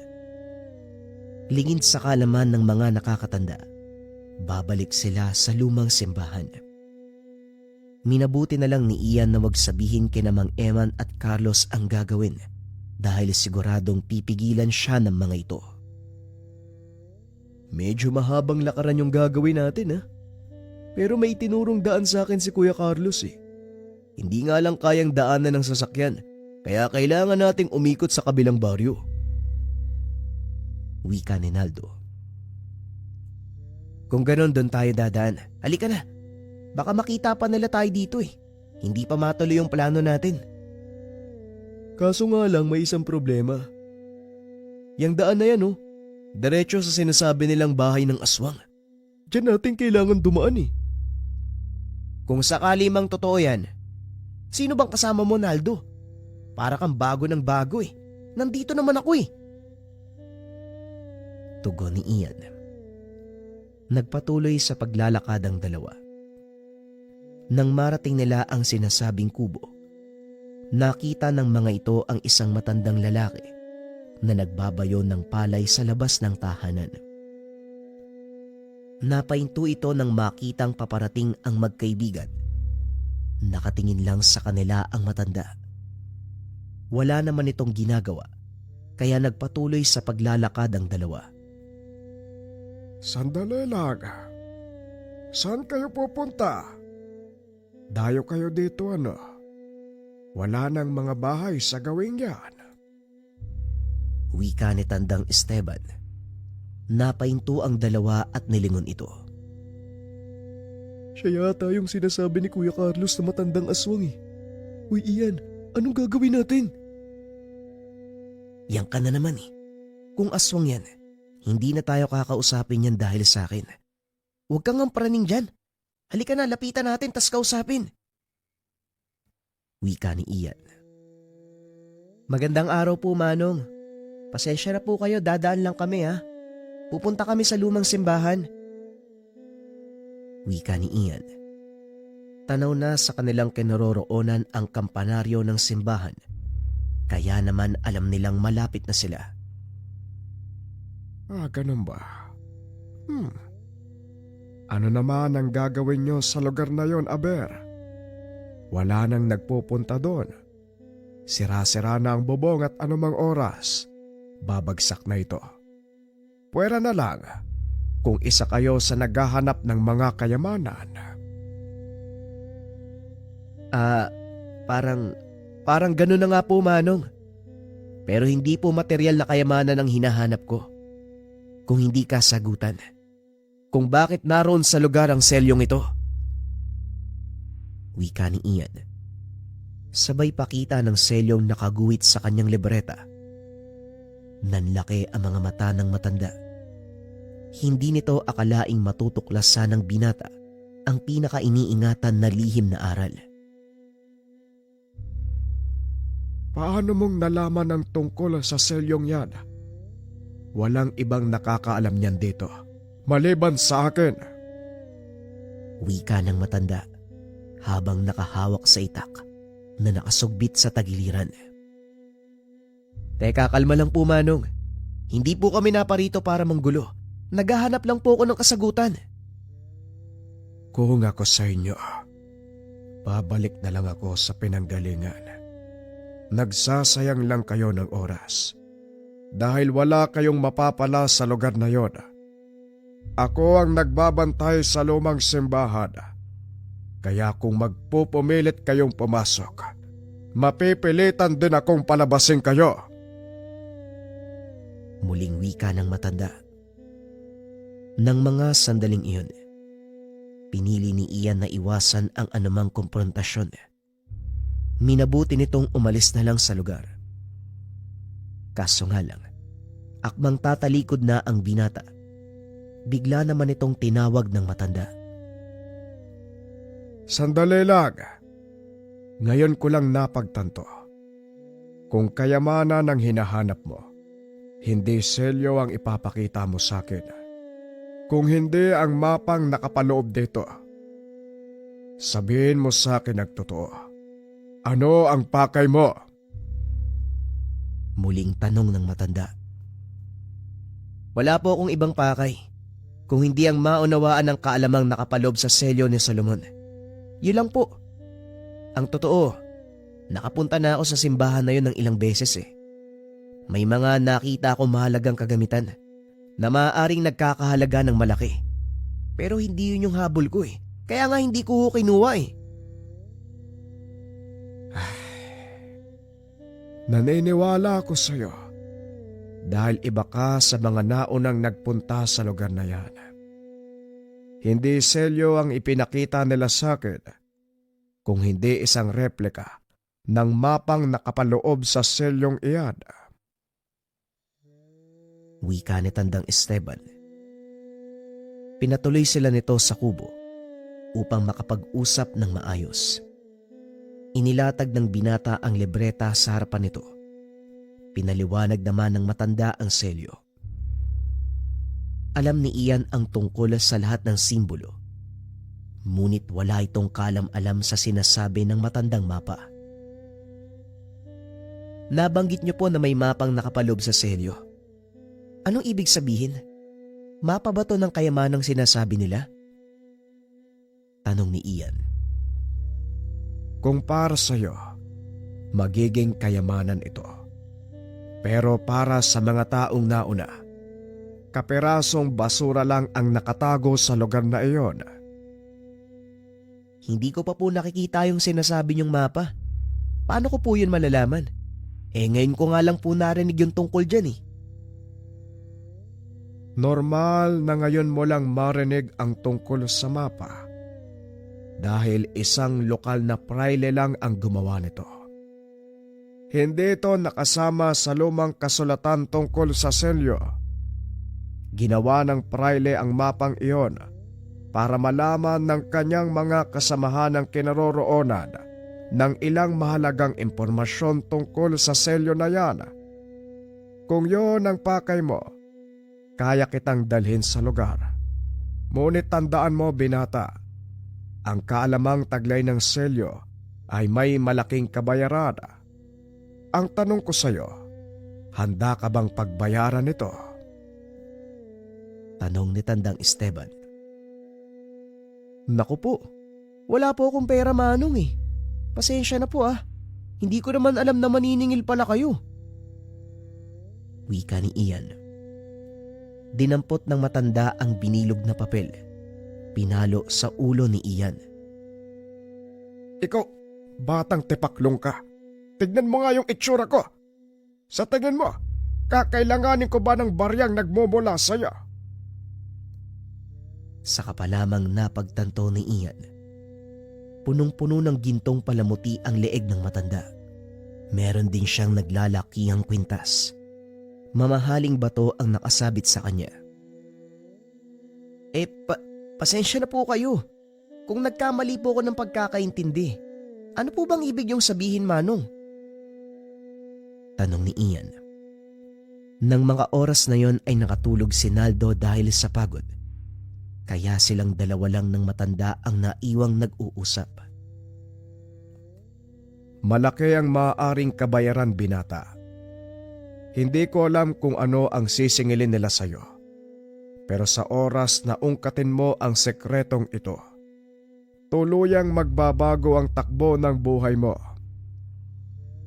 Lingid sa kaalaman ng mga nakakatanda, babalik sila sa lumang simbahan. Minabuti na lang ni Ian na wag sabihin kina Mang Eman at Carlos ang gagawin dahil siguradong pipigilan siya ng mga ito. Medyo mahabang lakaran yung gagawin natin, ha? Pero may tinurong daan sa akin si Kuya Carlos, eh. Hindi nga lang kayang daanan ng sasakyan, kaya kailangan nating umikot sa kabilang baryo. Wika ni Naldo. Kung ganon, doon tayo dadaan. Halika na. Baka makita pa nila tayo dito, eh. Hindi pa matuloy yung plano natin. Kaso nga lang may isang problema. Yang daan na yan, oh. Diretso sa sinasabi nilang bahay ng aswang. Diyan natin kailangan dumaan, eh. Kung sakali mang totoo yan, sino bang kasama mo, Naldo? Para kang bago ng bago, eh. Nandito naman ako, eh. Tugon ni Ian. Nagpatuloy sa paglalakad ang dalawa. Nang marating nila ang sinasabing kubo, nakita ng mga ito ang isang matandang lalaki na nagbabayo ng palay sa labas ng tahanan. Napahinto ito nang makitang paparating ang magkaibigan. Nakatingin lang sa kanila ang matanda. Wala naman itong ginagawa, kaya nagpatuloy sa paglalakad ang dalawa. Sandali lang. Saan kayo pupunta? Dayo kayo dito, ano? Wala nang mga bahay sa gawing yan. Wika ni Tandang Esteban. Napahinto ang dalawa at nilingon ito. Siya yata yung sinasabi ni Kuya Carlos na matandang aswang, eh. Uy, Ian, anong gagawin natin? Yang ka na naman, eh. Kung aswang yan, hindi na tayo kakausapin yan dahil sa akin. Huwag kang praning dyan. Halika na, lapitan natin tas kausapin. Wika ni Ian. Magandang araw po, Manong. Pasensya na po kayo, dadaan lang kami, ha. Pupunta kami sa lumang simbahan. Wika ni Ian. Tanaw na sa kanilang kinaroroonan ang kampanaryo ng simbahan, kaya naman alam nilang malapit na sila. Ganun ba? Ano naman ang gagawin nyo sa lugar na yon, Aber? Wala nang nagpupunta doon. Sira-sira na ang bubong at anumang oras, babagsak na ito. Pwera na lang kung isa kayo sa naghahanap ng mga kayamanan. Parang gano'n na nga po, Manong. Pero hindi po material na kayamanan ang hinahanap ko. Kung hindi kasagutan, kung bakit naroon sa lugar ang selyong ito. Wika ni Ian. Sabay pakita ng selyong nakaguhit sa kanyang libreta. Nanlaki ang mga mata ng matanda. Hindi nito akalaing matutuklasan ng binata ang pinaka-iniingatan na lihim na aral. Paano mong nalaman ang tungkol sa selyong yan? Walang ibang nakakaalam niyan dito, maliban sa akin. Wika ng matanda habang nakahawak sa itak na nakasugbit sa tagiliran. Teka, kalma lang po, Manong. Hindi po kami naparito para manggulo. Naghahanap lang po ako ng kasagutan. Kung ako sa inyo, babalik na lang ako sa pinanggalingan. Nagsasayang lang kayo ng oras. Dahil wala kayong mapapala sa lugar na yon. Ako ang nagbabantay sa lumang simbahan. Kaya kung magpupumilit kayong pumasok, mapipilitan din akong palabasin kayo. Muling wika ng matanda. Nang mga sandaling iyon, pinili ni Ian na iwasan ang anumang komprontasyon. Minabuti nitong umalis na lang sa lugar. Kaso nga lang, akmang tatalikod na ang binata, bigla naman itong tinawag ng matanda. Sandali lang. Ngayon ko lang napagtanto. Kung kayamanan ang hinahanap mo, hindi selyo ang ipapakita mo sa akin. Kung hindi ang mapang nakapaloob dito, sabihin mo sa akin ang totoo. Ano ang pakay mo? Muling tanong ng matanda. Wala po akong ibang pakay, kung hindi ang maunawaan ng kaalamang nakapaloob sa selyo ni Solomon. Yun lang po. Ang totoo, nakapunta na ako sa simbahan na yun ng ilang beses eh. May mga nakita ako mahalagang kagamitan, na maaaring nagkakahalaga ng malaki. Pero hindi yun yung habol ko eh. Kaya nga hindi ko kinuha eh. Naniniwala ako sa iyo dahil iba ka sa mga naunang nagpunta sa lugar na yan. Hindi selyo ang ipinakita nila sa akin, kung hindi isang replika ng mapang nakapaloob sa selyong iyan. Wika ni Tandang Esteban. Pinatuloy sila nito sa kubo upang makapag-usap ng maayos. Inilatag ng binata ang libreta sa harapan nito. Pinaliwanag naman ng matanda ang selyo. Alam ni Ian ang tungkol sa lahat ng simbolo. Ngunit wala itong kalam-alam sa sinasabi ng matandang mapa. Nabanggit niyo po na may mapang nakapalob sa selyo. Anong ibig sabihin? Mapa ba to ng kayamanang sinasabi nila? Tanong ni Ian. Kung para sa iyo, magiging kayamanan ito. Pero para sa mga taong nauna, kapirasong basura lang ang nakatago sa lugar na iyon. Hindi ko pa po nakikita yung sinasabi niyong mapa. Paano ko po yun malalaman? Ngayon ko nga lang po narinig yung tungkol dyan eh. Normal na ngayon mo lang marinig ang tungkol sa mapa dahil isang lokal na praile lang ang gumawa nito. Hindi ito nakasama sa lumang kasulatan tungkol sa selyo. Ginawa ng praile ang mapang iyon para malaman ng kanyang mga kasamahan ng kinaroroonan ng ilang mahalagang impormasyon tungkol sa selyo na yan. Kung yon ang pakay mo, kaya kitang dalhin sa lugar. Ngunit tandaan mo, binata, ang kaalamang taglay ng selyo ay may malaking kabayaran. Ang tanong ko sa iyo, handa ka bang pagbayaran ito? Tanong ni Tandang Esteban. Naku po, wala po akong pera manong eh. Pasensya na po ah. Hindi ko naman alam na maniningil pala kayo. Wika ni Ian. Dinampot ng matanda ang binilog na papel. Pinalo sa ulo ni Ian. Ikaw, batang tipaklong ka. Tignan mo nga yung itsura ko. Sa tingin mo, kakailanganin ko ba ng baryang nagmumula sa'yo? Saka pa lamang napagtanto ni Ian. Punong-puno ng gintong palamuti ang leeg ng matanda. Meron din siyang naglalakihang kwintas. Mamahaling bato ang nakasabit sa kanya. Pasensya na po kayo. Kung nagkamali po ako ng pagkakaintindi, ano po bang ibig niyong sabihin, Manong? Tanong ni Ian. Nang mga oras na yon ay nakatulog si Naldo dahil sa pagod. Kaya silang dalawa lang ng matanda ang naiwang nag-uusap. Malaki ang maaaring kabayaran, binata. Hindi ko alam kung ano ang sisingilin nila sa'yo. Pero sa oras na ungkatin mo ang sekretong ito, tuluyang magbabago ang takbo ng buhay mo.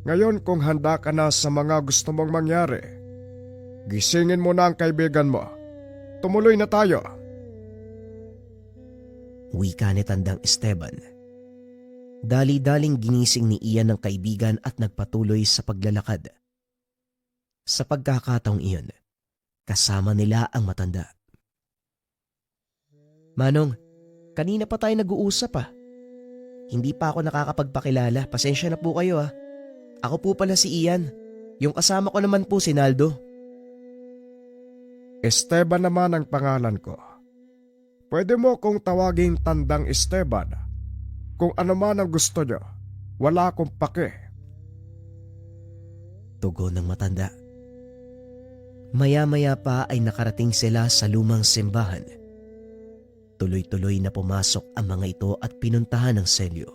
Ngayon kung handa ka na sa mga gusto mong mangyari, gisingin mo na ang kaibigan mo. Tumuloy na tayo. Wika ni Tandang Esteban. Dali-daling ginising ni Ian ng kaibigan at nagpatuloy sa paglalakad. Sa pagkakataong iyon, kasama nila ang matanda. Manong, kanina pa tayo nag-uusap ah. Hindi pa ako nakakapagpakilala. Pasensya na po kayo ah. Ako po pala si Ian. Yung kasama ko naman po si Naldo. Esteban naman ang pangalan ko. Pwede mo kong tawaging Tandang Esteban. Kung ano man ang gusto nyo, wala akong pake. Tugon ng matanda. Maya-maya pa ay nakarating sila sa lumang simbahan. Tuloy-tuloy na pumasok ang mga ito at pinuntahan ng selyo.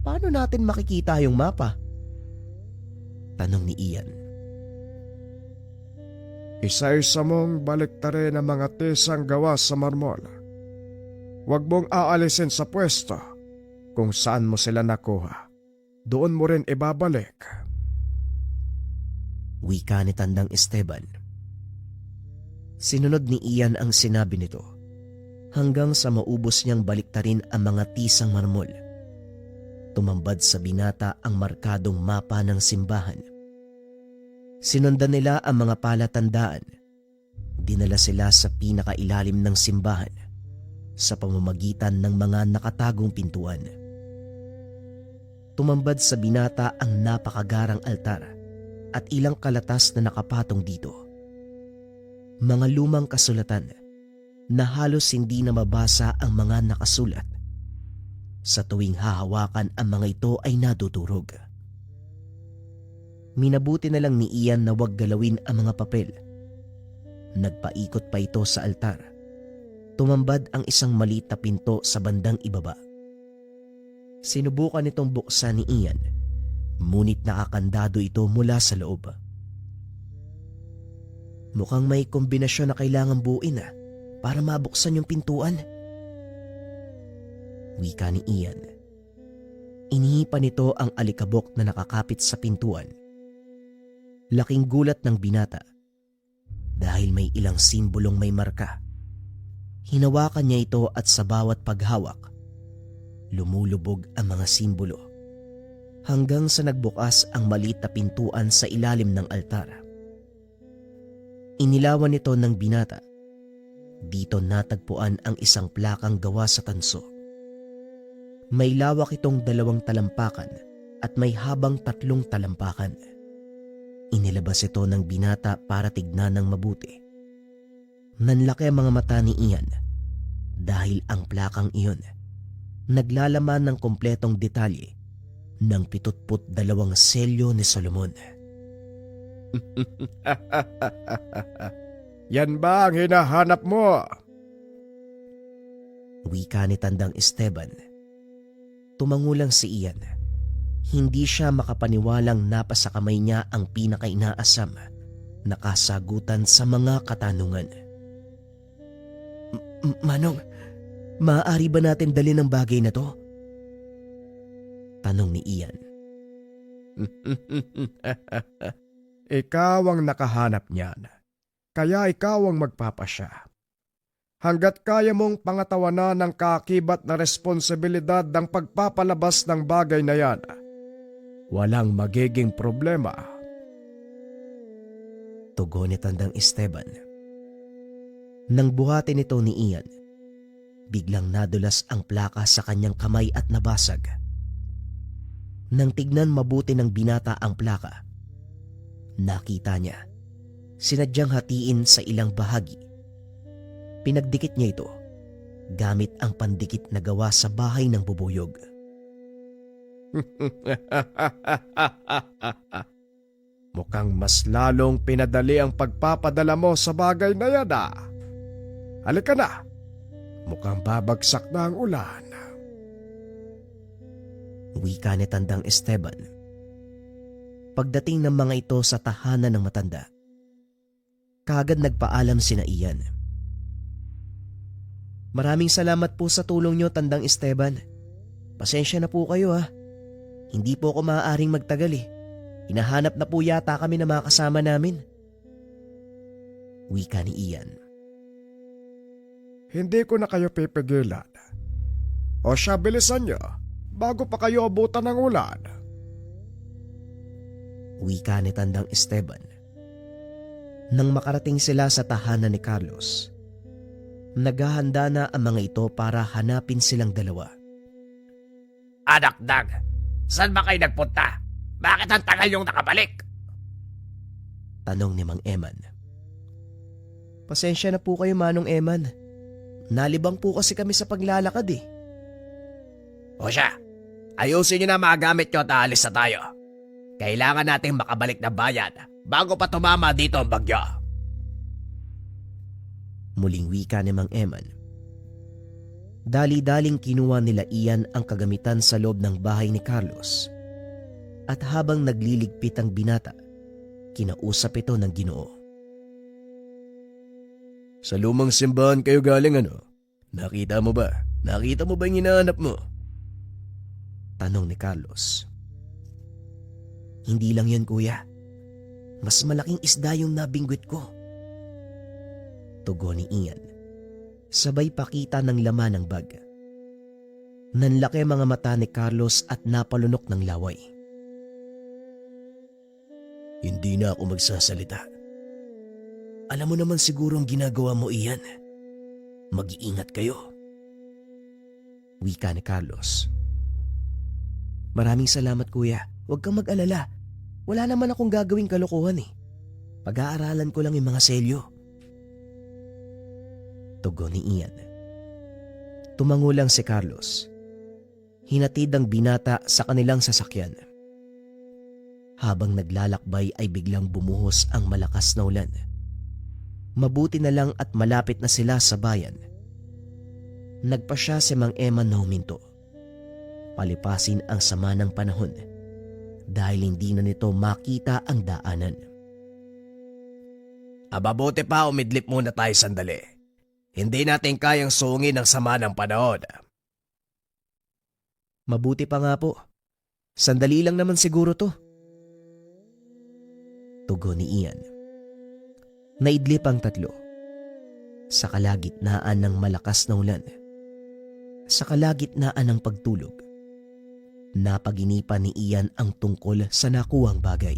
Paano natin makikita yung mapa? Tanong ni Ian. Isa-isa mong baliktarin ang mga tisang gawa sa marmol. Huwag mong aalisin sa pwesto. Kung saan mo sila nakuha, doon mo rin ibabalik. Wika ni Tandang Esteban. Sinunod ni Ian ang sinabi nito hanggang sa maubos niyang baliktarin ang mga tisang marmol. Tumambad sa binata ang markadong mapa ng simbahan. Sinundan nila ang mga palatandaan. Dinala sila sa pinakailalim ng simbahan sa pamamagitan ng mga nakatagong pintuan. Tumambad sa binata ang napakagarang altar at ilang kalatas na nakapatong dito. Mga lumang kasulatan na halos hindi na mabasa ang mga nakasulat. Sa tuwing hahawakan ang mga ito ay nadudurog. Minabuti na lang ni Ian na huwag galawin ang mga papel. Nagpaikot pa ito sa altar. Tumambad ang isang maliit na pinto sa bandang ibaba. Sinubukan nitong buksan ni Ian, ngunit nakakandado ito mula sa loob. Mukhang may kombinasyon na kailangang buuin para mabuksan yung pintuan. Wika ni Ian. Inihipan nito ang alikabok na nakakapit sa pintuan. Laking gulat ng binata dahil may ilang simbolong may marka. Hinawakan niya ito at sa bawat paghawak, lumulubog ang mga simbolo hanggang sa nagbukas ang maliit na pintuan sa ilalim ng altar. Inilawan nito ng binata. Dito natagpuan ang isang plakang gawa sa tanso. May lawak itong 2 talampakan at may habang 3 talampakan. Inilabas ito ng binata para tignan ng mabuti. Nanlaki ang mga mata ni Ian dahil ang plakang iyon naglalaman ng kompletong detalye ng 72 selyo ni Solomon. Yan ba ang hinahanap mo? Wika ni Tandang Esteban. Tumangulang si Ian. Hindi siya makapaniwalang napasa kamay niya ang pinakainaasam na kasagutan sa mga katanungan. Manong, maaari ba natin dalhin ang bagay na to? Tanong ni Ian. Ikaw ang nakahanap niyan, kaya ikaw ang magpapasya. Hanggat kaya mong pangatawanan ng kaakibat na responsibilidad ng pagpapalabas ng bagay na yan, walang magiging problema. Tugon ni Tandang Esteban. Nang buhatin ito ni Ian, biglang nadulas ang plaka sa kanyang kamay at nabasag. Nang tignan mabuti ng binata ang plaka, nakita niya, sinadyang hatiin sa ilang bahagi. Pinagdikit niya ito gamit ang pandikit na gawa sa bahay ng bubuyog. Mukhang mas lalong pinadali ang pagpapadala mo sa bagay na yan. Halika na, mukhang babagsak na ang ulan. Wika ni Tandang Esteban. Pagdating ng mga ito sa tahanan ng matanda, kaagad nagpaalam sina Ian. Maraming salamat po sa tulong nyo, Tandang Esteban. Pasensya na po kayo Hindi po ako maaaring magtagal Hinahanap na po yata kami ng mga kasama namin. Wika ni Ian. Hindi ko na kayo pipigilan. O siya, bilisan niyo bago pa kayo abutan ng ulan. Wika ni Tandang Esteban. Nang makarating sila sa tahanan ni Carlos, naghahanda na ang mga ito para hanapin silang dalawa. Anak Dag, saan ba kayo nagpunta? Bakit ang tagal yung nakabalik? Tanong ni Mang Eman. Pasensya na po kayo, Manong Eman. Nalibang po kasi kami sa paglalakad O siya, ayusin nyo na mga gamit nyo at aalis na tayo. Kailangan nating makabalik na bayan bago pa tumama dito ang bagyo. Muling wika ni Mang Eman. Dali-daling kinuha nila Ian ang kagamitan sa loob ng bahay ni Carlos. At habang nagliligpit ang binata, kinausap ito ng Ginoo. Sa lumang simbahan kayo galing Nakita mo ba? Nakita mo ba yung hinahanap mo? Tanong ni Carlos. Hindi lang yun, kuya. Mas malaking isda yung nabinggit ko. Tugon ni Ian. Sabay pakita ng laman ng bag. Nanlaki mga mata ni Carlos at napalunok ng laway. Hindi na ako magsasalita. Alam mo naman siguro ang ginagawa mo, Ian. Mag-iingat kayo. Wika ni Carlos. Maraming salamat, kuya. Huwag kang mag-alala. Wala naman akong gagawing kalokohan eh. Pag-aaralan ko lang yung mga selyo. Tugon ni Ian. Tumango lang si Carlos. Hinatid ang binata sa kanilang sasakyan. Habang naglalakbay ay biglang bumuhos ang malakas na ulan. Mabuti na lang at malapit na sila sa bayan. Nagpa siya si Mang Eman na huminto. Palipasin ang sama ng panahon dahil hindi na nito makita ang daanan. Mabuti pa umidlip muna tayo sandali. Hindi natin kayang sungin ang sama ng panahon. Mabuti pa nga po. Sandali lang naman siguro to. Tugon ni Ian. Naidlip ang tatlo. Sa kalagitnaan ng malakas na ulan. Sa kalagitnaan ng pagtulog. Napaginipan ni Ian ang tungkol sa nakuwang bagay.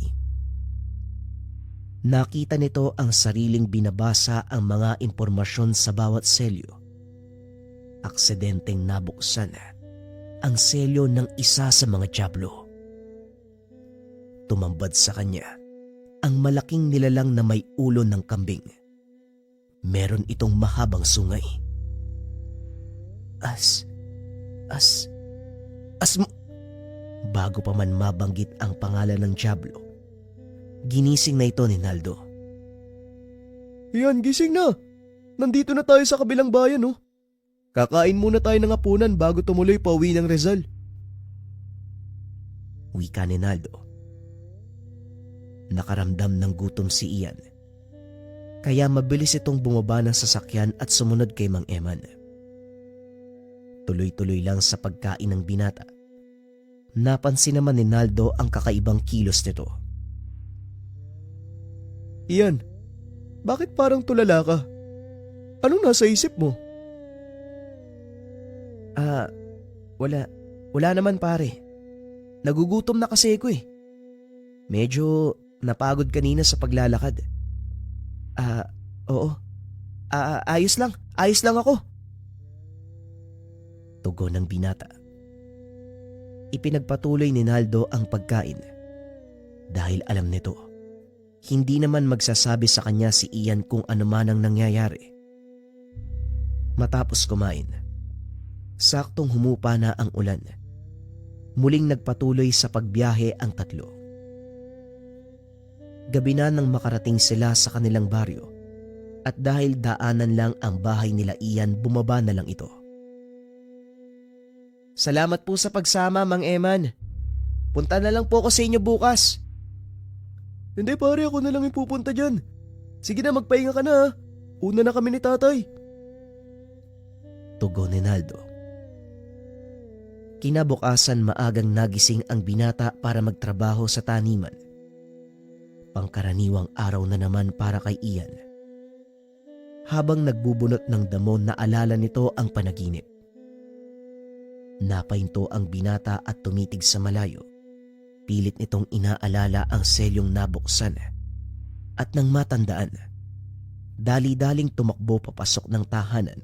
Nakita nito ang sariling binabasa ang mga impormasyon sa bawat selyo. Aksidenteng nabuksan ang selyo ng isa sa mga dyablo. Tumambad sa kanya ang malaking nilalang na may ulo ng kambing. Meron itong mahabang sungay. Bago pa man mabanggit ang pangalan ng dyablo, ginising na ito ni Naldo. Ian, gising na. Nandito na tayo sa kabilang bayan, oh. Kakain muna tayo ng hapunan bago tumuloy pa uwi ng Rizal. Wika ni Naldo. Nakaramdam ng gutom si Ian. Kaya mabilis itong bumaba ng sasakyan at sumunod kay Mang Eman. Tuloy-tuloy lang sa pagkain ng binata. Napansin naman ni Naldo ang kakaibang kilos nito. Ian, bakit parang tulala ka? Anong nasa isip mo? Wala naman pare. Nagugutom na kasi ako eh. Medyo napagod kanina sa paglalakad. Oo. Ayos lang ako. Tugon ng binata. Ipinagpatuloy ni Naldo ang pagkain. Dahil alam nito, hindi naman magsasabi sa kanya si Ian kung ano man ang nangyayari. Matapos kumain, saktong humupa na ang ulan. Muling nagpatuloy sa pagbiyahe ang tatlo. Gabi na nang makarating sila sa kanilang baryo at dahil daanan lang ang bahay nila Ian, bumaba na lang ito. Salamat po sa pagsama, Mang Eman. Punta na lang po ako sa inyo bukas. Hindi pare, ako na lang yung pupunta dyan. Sige na, magpahinga ka na ha. Una na kami ni tatay. Tugon ni Naldo. Kinabukasan maagang nagising ang binata para magtrabaho sa taniman. Pangkaraniwang araw na naman para kay Ian. Habang nagbubunot ng damo, naalala nito ang panaginip. Napahinto ang binata at tumitig sa malayo. Pilit nitong inaalala ang selyong nabuksan. At nang matandaan, dali-daling tumakbo papasok ng tahanan.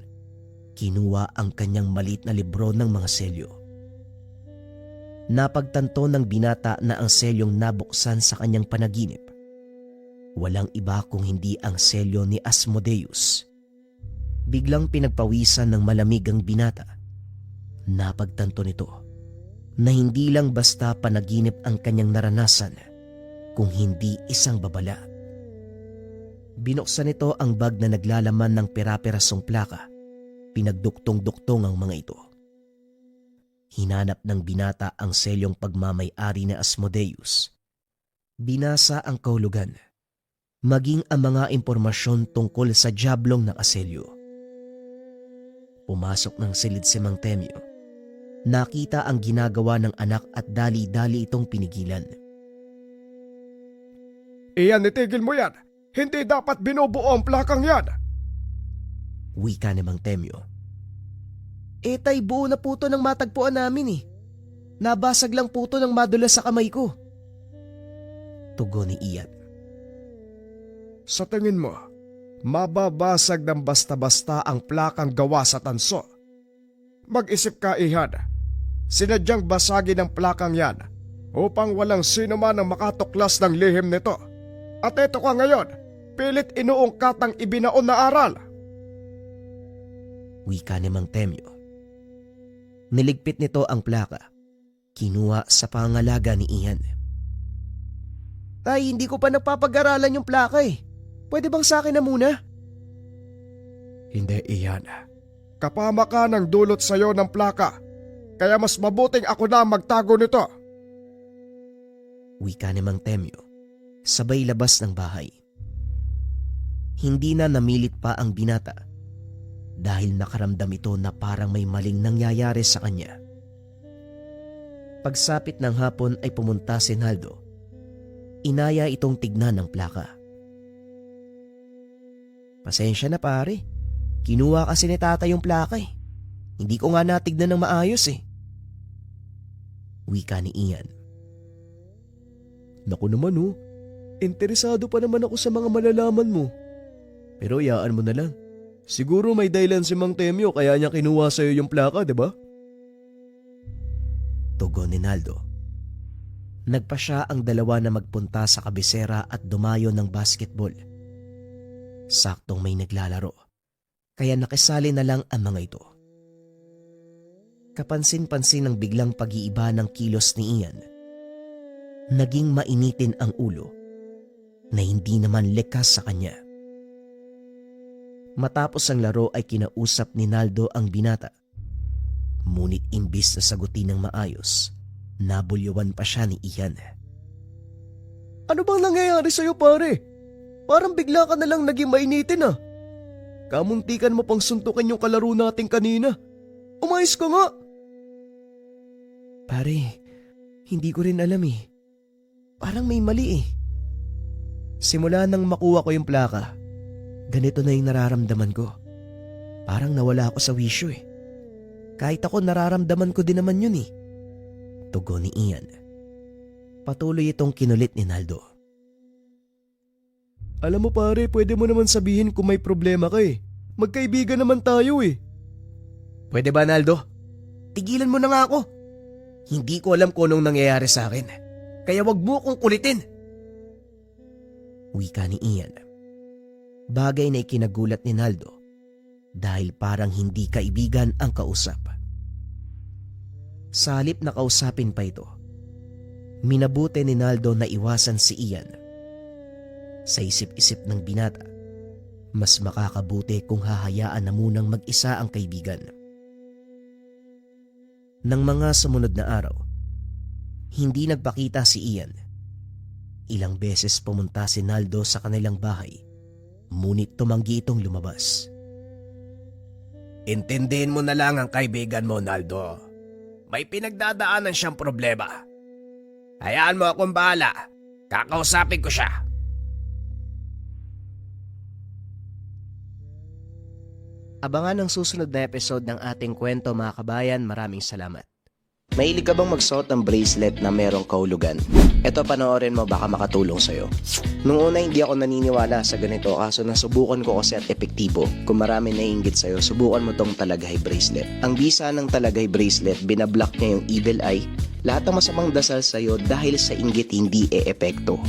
Kinuha ang kanyang maliit na libro ng mga selyo. Napagtanto ng binata na ang selyong nabuksan sa kanyang panaginip walang iba kung hindi ang selyo ni Asmodeus. Biglang pinagpawisan ng malamig ang binata. Napagtanto nito na hindi lang basta panaginip ang kanyang naranasan, kung hindi isang babala. Binuksan nito ang bag na naglalaman ng pera-perasong plaka. Pinagduktong-duktong ang mga ito. Hinanap ng binata ang selyong pagmamay-ari ni Asmodeus. Binasa ang kahulugan, maging ang mga impormasyon tungkol sa diablong nakaselyo. Pumasok ng silid si Mang Temyo. Nakita ang ginagawa ng anak at dali-dali itong pinigilan. Iyan, itigil mo yan. Hindi dapat binubuo ang plakang yan. Wika ni Mang Temyo. Tay, buo na po to ng matagpuan namin eh. Nabasag lang po to ng madulas sa kamay ko. Tugon ni Ian. Sa tingin mo, mababasag ng basta-basta ang plakang gawa sa tanso? Mag-isip ka, Ian. Sinadyang basagin ang plakang yan upang walang sino man ang makatuklas ng lihim nito. At eto ka ngayon, pilit inuungkat ang ibinaon na aral. Wika ni Mang Temyo. Niligpit nito ang plaka. Kinuha sa pangalaga ni Ian. Tay, hindi ko pa napapag-aralan yung plaka eh. Pwede bang sa akin na muna? Hindi, Ian. Kapama ng dulot sa'yo ng plaka. Kaya mas mabuting ako na magtago nito. Wika ni Mang Temyo. Sabay labas ng bahay. Hindi na namilit pa ang binata dahil nakaramdam ito na parang may maling nangyayari sa kanya. Pagsapit ng hapon ay pumunta si Naldo. Inaya itong tignan ng plaka. Pasensya na pare. Kinuha kasi ni tata yung plaka eh. Hindi ko nga natignan ng maayos eh. Wika ni Ian. Naku naman oh. Interesado pa naman ako sa mga malalaman mo. Pero iyaan mo na lang. Siguro may dahilan si Mang Temyo kaya niya kinuha sa'yo yung plaka, di ba? Tugon ni Naldo. Nagpa siya ang dalawa na magpunta sa kabisera at dumayo ng basketball. Saktong may naglalaro, kaya nakisali na lang ang mga ito. Kapansin-pansin ang biglang pag-iiba ng kilos ni Ian. Naging mainitin ang ulo na hindi naman likas sa kanya. Matapos ang laro ay kinausap ni Naldo ang binata. Ngunit imbis na sagutin ng maayos, nabulyuan pa siya ni Ian. Ano bang nangyayari sa'yo pare? Parang bigla ka na lang naging mainitin ah. Kamuntikan mo pang suntukan yung kalaro natin kanina. Umayos ka nga. Pare, hindi ko rin alam eh. Parang may mali eh. Simula nang makuha ko yung plaka, ganito na yung nararamdaman ko. Parang nawala ako sa wisyo eh. Kahit ako nararamdaman ko din naman yun eh. Tugon ni Ian. Patuloy itong kinulit ni Naldo. Alam mo pare, pwede mo naman sabihin kung may problema ka eh. Magkaibigan naman tayo eh. Pwede ba, Naldo? Tigilan mo na nga ako. Hindi ko alam kung anong nangyayari sa akin. Kaya wag mo akong kulitin. Wika ni Ian. Bagay na ikinagulat ni Naldo dahil parang hindi kaibigan ang kausap. Sa halip na kausapin pa ito, minabuti ni Naldo na iwasan si Ian. Sa isip-isip ng binata, mas makakabuti kung hahayaan na munang mag-isa ang kaibigan. Nang mga sumunod na araw, hindi nagpakita si Ian. Ilang beses pumunta si Naldo sa kanilang bahay, ngunit tumanggi itong lumabas. Intindihin mo na lang ang kaibigan mo, Naldo. May pinagdadaanan siyang problema. Hayaan mo akong bahala. Kakausapin ko siya. Abangan ang susunod na episode ng ating kwento mga kabayan. Maraming salamat. Mahilig ka bang magsuot ng bracelet na merong kahulugan? Ito panoorin mo, baka makatulong sa'yo. Nung una hindi ako naniniwala sa ganito kaso nasubukan ko kasi at epektibo. Kung marami naiinggit sa'yo, subukan mo tong Talaghay bracelet. Ang bisa ng Talaghay bracelet, binablock niya yung evil eye, lahat ng masamang dasal sa'yo dahil sa inggit hindi e-epekto.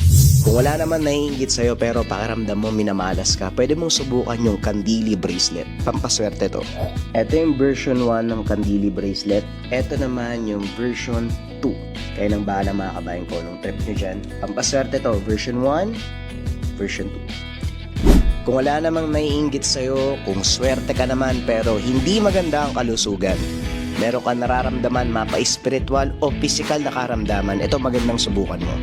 Kung wala naman naiinggit sa'yo pero pakiramdam mo minamalas ka, pwede mong subukan yung Kandili bracelet. Pampaswerte to. Ito yung version 1 ng Kandili bracelet. Ito naman yung version 2. Kaya nang bahala mga kabayan ko nung trip nyo dyan. Pampaswerte to, version 1, version 2. Kung wala namang naiinggit sa'yo, kung swerte ka naman pero hindi maganda ang kalusugan, meron ka nararamdaman mapa-spiritual o physical na karamdaman, ito magandang subukan mo.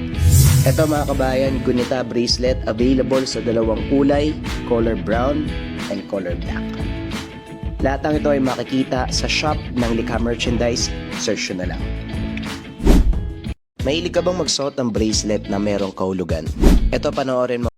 Ito mga kabayan, Gunita bracelet, available sa dalawang kulay, color brown and color black. Lahat ng ito ay makikita sa shop ng Likha Merchandise, search nyo na lang. Mahilig ka bang magsuot ng bracelet na merong kahulugan? Ito panoorin mo.